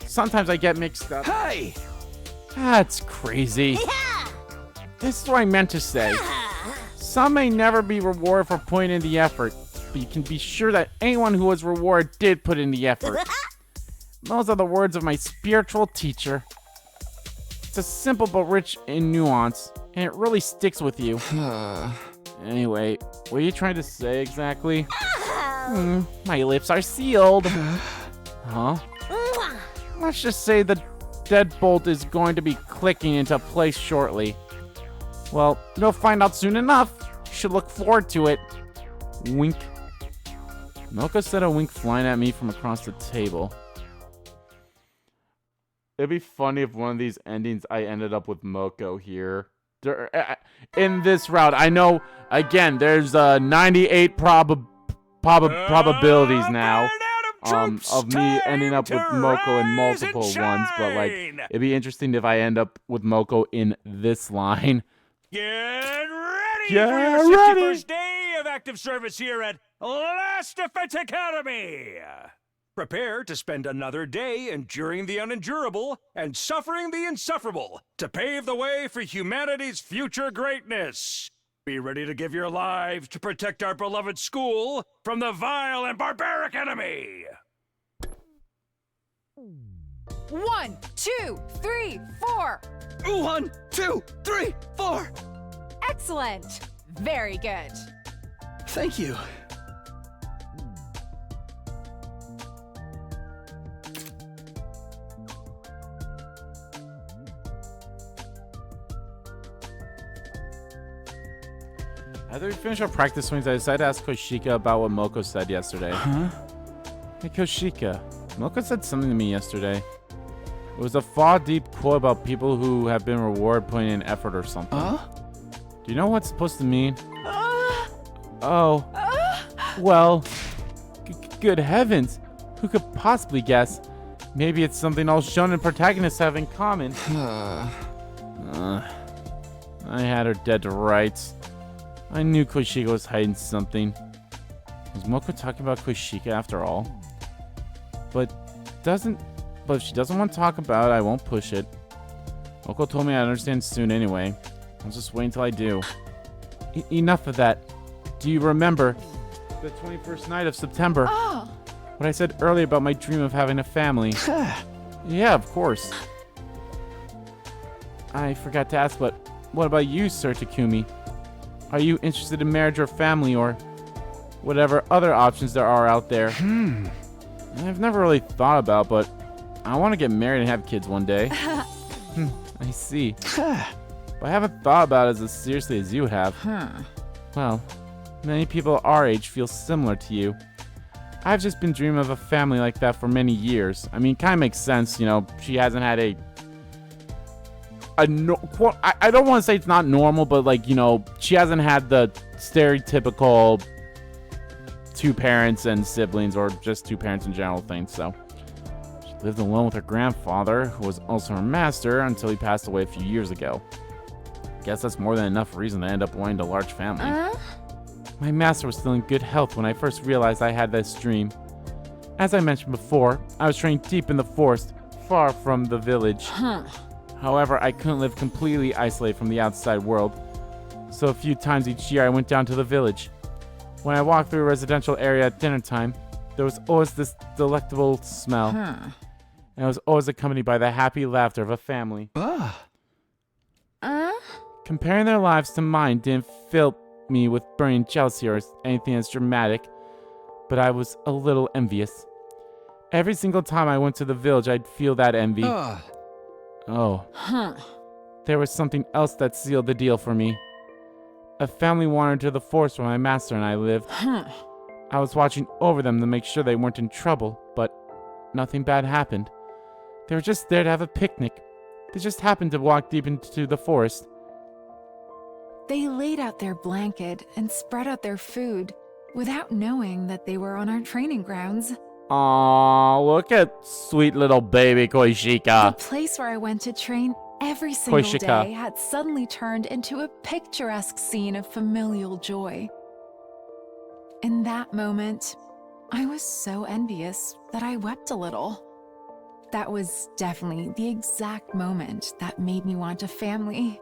Sometimes I get mixed up. Hey! That's crazy. Yeah! This is what I meant to say. Some may never be rewarded for putting in the effort, but you can be sure that anyone who was rewarded did put in the effort. Those are the words of my spiritual teacher. It's a simple but rich in nuance, and it really sticks with you. Anyway, what are you trying to say exactly? My lips are sealed. Huh? Let's just say the deadbolt is going to be clicking into place shortly. Well, you'll find out soon enough. You should look forward to it. Wink. Milka said a wink flying at me from across the table. It'd be funny if one of these endings I ended up with Moko here. In this route, I know, again, there's 98 probabilities now of me ending up with Moko in multiple ones, but like, it'd be interesting if I end up with Moko in this line. Get ready Get for your ready. 61st day of active service here at Last Defense Academy. Prepare to spend another day enduring the unendurable and suffering the insufferable to pave the way for humanity's future greatness. Be ready to give your lives to protect our beloved school from the vile and barbaric enemy! 1, 2, 3, 4. 1, 2, 3, 4. Excellent. Very good. Thank you. After we finish our practice swings, I decided to ask Koshika about what Moko said yesterday. Huh? Hey Koshika, Moko said something to me yesterday. It was a far-deep quote about people who have been rewarded putting in effort or something. Huh? Do you know what it's supposed to mean? Oh. Well, good heavens. Who could possibly guess? Maybe it's something all shonen protagonists have in common. I had her dead to rights. I knew Koshika was hiding something. Was Moko talking about Koshika after all? But if she doesn't want to talk about it, I won't push it. Moko told me I'd understand soon anyway. I'll just wait until I do. Enough of that. Do you remember the 21st night of September? Oh. What I said earlier about my dream of having a family? Yeah, of course. I forgot to ask, but what about you, Sir Takumi? Are you interested in marriage or family or whatever other options there are out there? I've never really thought about, but I want to get married and have kids one day. I see. But I haven't thought about it as seriously as you have. Well, many people our age feel similar to you. I've just been dreaming of a family like that for many years. I mean, kind of makes sense, you know, she hasn't had I don't want to say it's not normal, but like, you know, she hasn't had the stereotypical two parents and siblings or just two parents in general thing, so. She lived alone with her grandfather, who was also her master, until he passed away a few years ago. Guess that's more than enough reason to end up wanting a large family. My master was still in good health when I first realized I had this dream. As I mentioned before, I was trained deep in the forest, far from the village. However, I couldn't live completely isolated from the outside world, so a few times each year I went down to the village. When I walked through a residential area at dinner time, there was always this delectable smell, and it was always accompanied by the happy laughter of a family. Comparing their lives to mine didn't fill me with burning jealousy or anything as dramatic, but I was a little envious. Every single time I went to the village, I'd feel that envy. Oh. There was something else that sealed the deal for me. A family wandered to the forest where my master and I lived. I was watching over them to make sure they weren't in trouble, but nothing bad happened. They were just there to have a picnic. They just happened to walk deep into the forest. They laid out their blanket and spread out their food without knowing that they were on our training grounds. Aww, look at sweet little baby Koishika. The place where I went to train every single Koishika. day had suddenly turned into a picturesque scene of familial joy. In that moment, I was so envious that I wept a little. That was definitely the exact moment that made me want a family.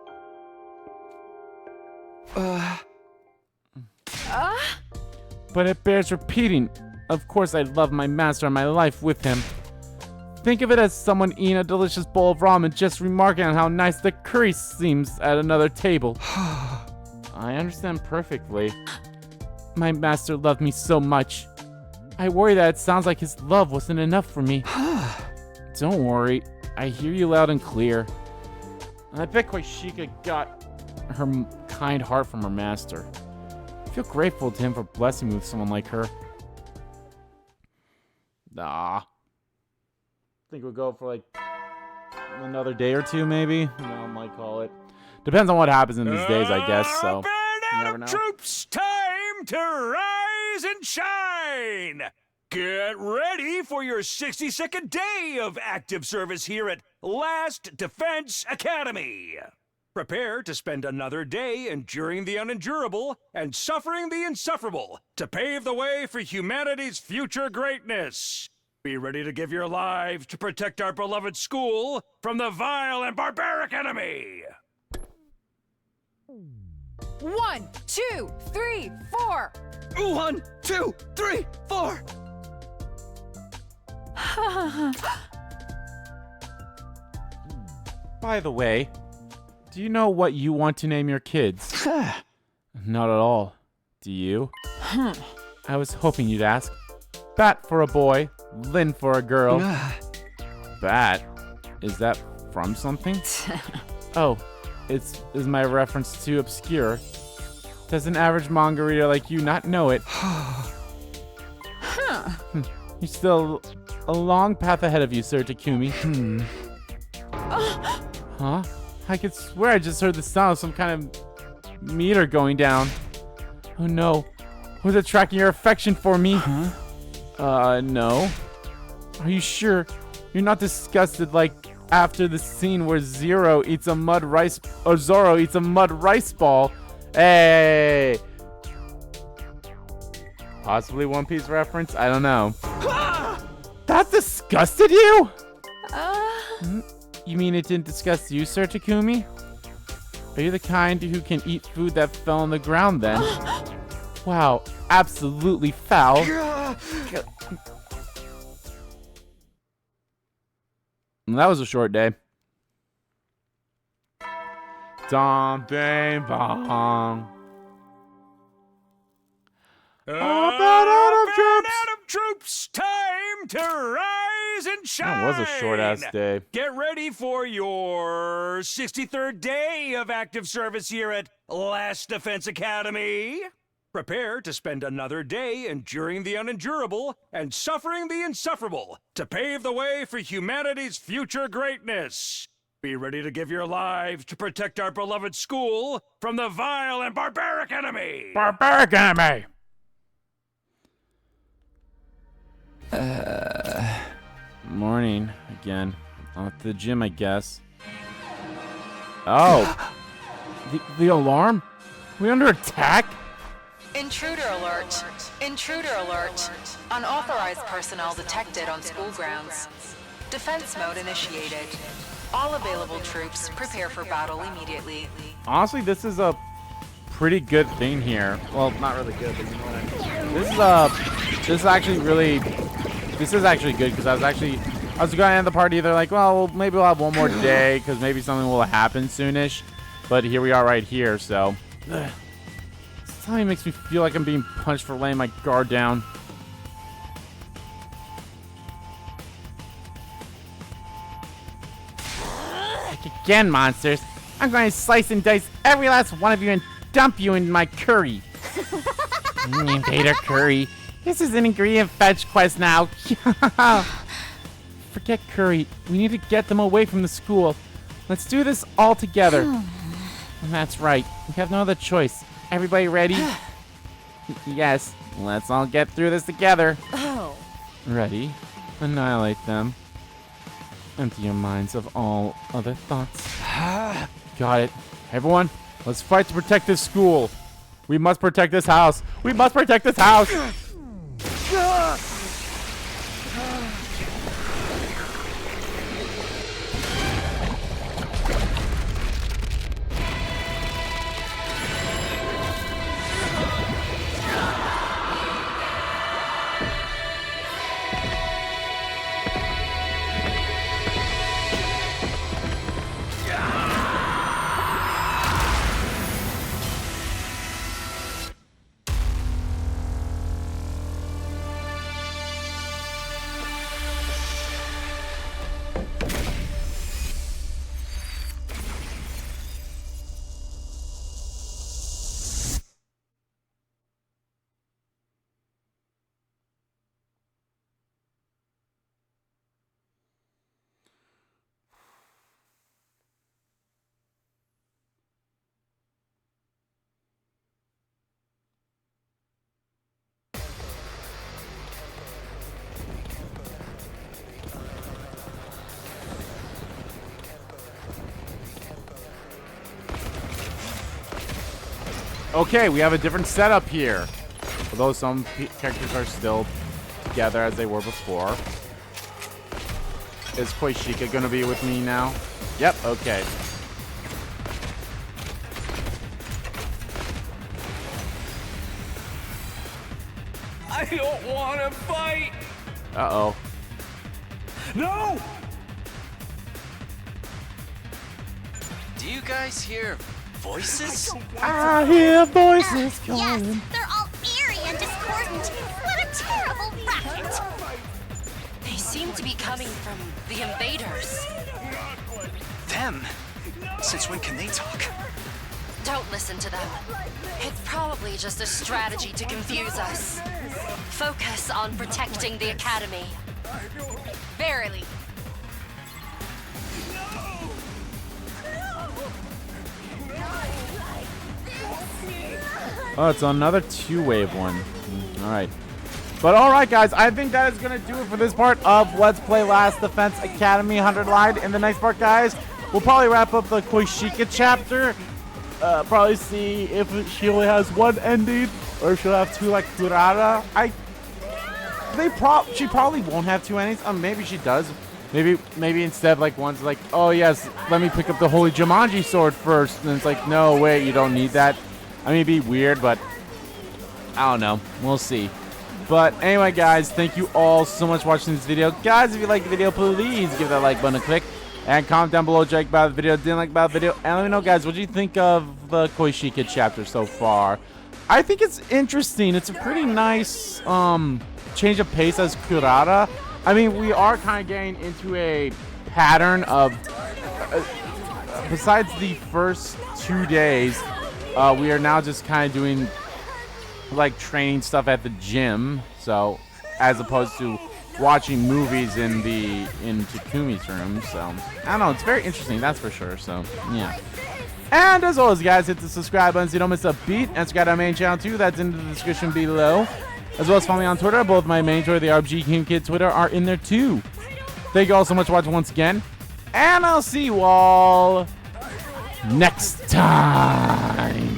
But it bears repeating. Of course, I love my master and my life with him. Think of it as someone eating a delicious bowl of ramen just remarking on how nice the curry seems at another table. I understand perfectly. My master loved me so much. I worry that it sounds like his love wasn't enough for me. Don't worry, I hear you loud and clear. I bet Koishika got her kind heart from her master. I feel grateful to him for blessing me with someone like her. Nah. Think we'll go for like another day or two, maybe. I might call it. Depends on what happens in these days, I guess. So you never know. Troops, time to rise and shine! Get ready for your 60-second day of active service here at Last Defense Academy. Prepare to spend another day enduring the unendurable and suffering the insufferable to pave the way for humanity's future greatness. Be ready to give your lives to protect our beloved school from the vile and barbaric enemy. 1, 2, 3, 4. 1, 2, 3, 4. By the way, do you know what you want to name your kids? Not at all. Do you? I was hoping you'd ask. Bat for a boy, Lynn for a girl. Bat? Is that from something? Oh, is my reference too obscure? Does an average manga reader like you not know it? You're still a long path ahead of you, Sir Takumi. Huh? I could swear I just heard the sound of some kind of meter going down. Oh no. Was it tracking your affection for me? No. Are you sure you're not disgusted like after the scene where Zoro eats a mud rice ball? Hey! Possibly One Piece reference? I don't know. That disgusted you? You mean it didn't disgust you, Sir Takumi? Are you the kind who can eat food that fell on the ground then? Wow, absolutely foul. That was a short day. Dom bang bong. Atom troops, time to rise and shine. That was a short-ass day. Get ready for your 63rd day of active service here at Last Defense Academy. Prepare to spend another day enduring the unendurable and suffering the insufferable to pave the way for humanity's future greatness. Be ready to give your lives to protect our beloved school from the vile and barbaric enemy. Barbaric enemy! Morning again. At the gym, I guess. Oh! the alarm? We under attack? Intruder alert. Intruder alert. Unauthorized personnel detected on school grounds. Defense mode initiated. All available troops prepare for battle immediately. Honestly, this is a pretty good thing here. Well, not really good, but you know what I mean. This is actually good because I was going to end the party. They're like, well, maybe we'll have one more day because maybe something will happen soonish. But here we are right here, so. This time makes me feel like I'm being punched for laying my guard down. Again, monsters. I'm going to slice and dice every last one of you and dump you in my curry. Invader curry. This is an ingredient fetch quest now. Forget curry. We need to get them away from the school. Let's do this all together. And that's right. We have no other choice. Everybody ready? Yes. Let's all get through this together. Oh. Ready? Annihilate them. Empty your minds of all other thoughts. Got it. Everyone, let's fight to protect this school. We must protect this house. We must protect this house. Okay, we have a different setup here. Although some characters are still together as they were before. Is Koishika gonna be with me now? Yep, okay. don't want to fight. Uh-oh. No! Do you guys hear voices? I hear voices Yes, calling. they're all eerie and discordant. What a terrible racket! They seem to be coming from the invaders. Them? Since when can they talk? Don't listen to them. It's probably just a strategy to confuse us. Focus on protecting the Academy. Verily. Oh, it's another two-wave one. All right. But all right, guys, I think that is going to do it for this part of Let's Play Last Defense Academy 100 Line. In the next part, guys, we'll probably wrap up the Koishika chapter. Probably see if she only has one ending or she'll have two like Kurara. She probably won't have two endings. Maybe she does. Maybe instead like one's like, oh yes, let me pick up the Holy Jumanji sword first, and it's like, no, wait, you don't need that. I mean, it'd be weird, but I don't know. We'll see. But anyway, guys, thank you all so much for watching this video. Guys, if you like the video, please give that like button a click. And comment down below what you like about the video, didn't like about the video. And let me know, guys, what do you think of the Koishika chapter so far? I think it's interesting. It's a pretty nice change of pace as Kurara. I mean, we are kind of getting into a pattern of... besides the first 2 days, we are now just kind of doing, like, training stuff at the gym. So, as opposed to watching movies in Takumi's room. So I don't know, it's very interesting, that's for sure. So yeah, and as always, guys, hit the subscribe button so you don't miss a beat, and subscribe to our main channel too. That's in the description below, as well as follow me on Twitter. Both my main Twitter, the RBG King Kid Twitter, are in there too. Thank you all so much for watching once again, and I'll see you all next time.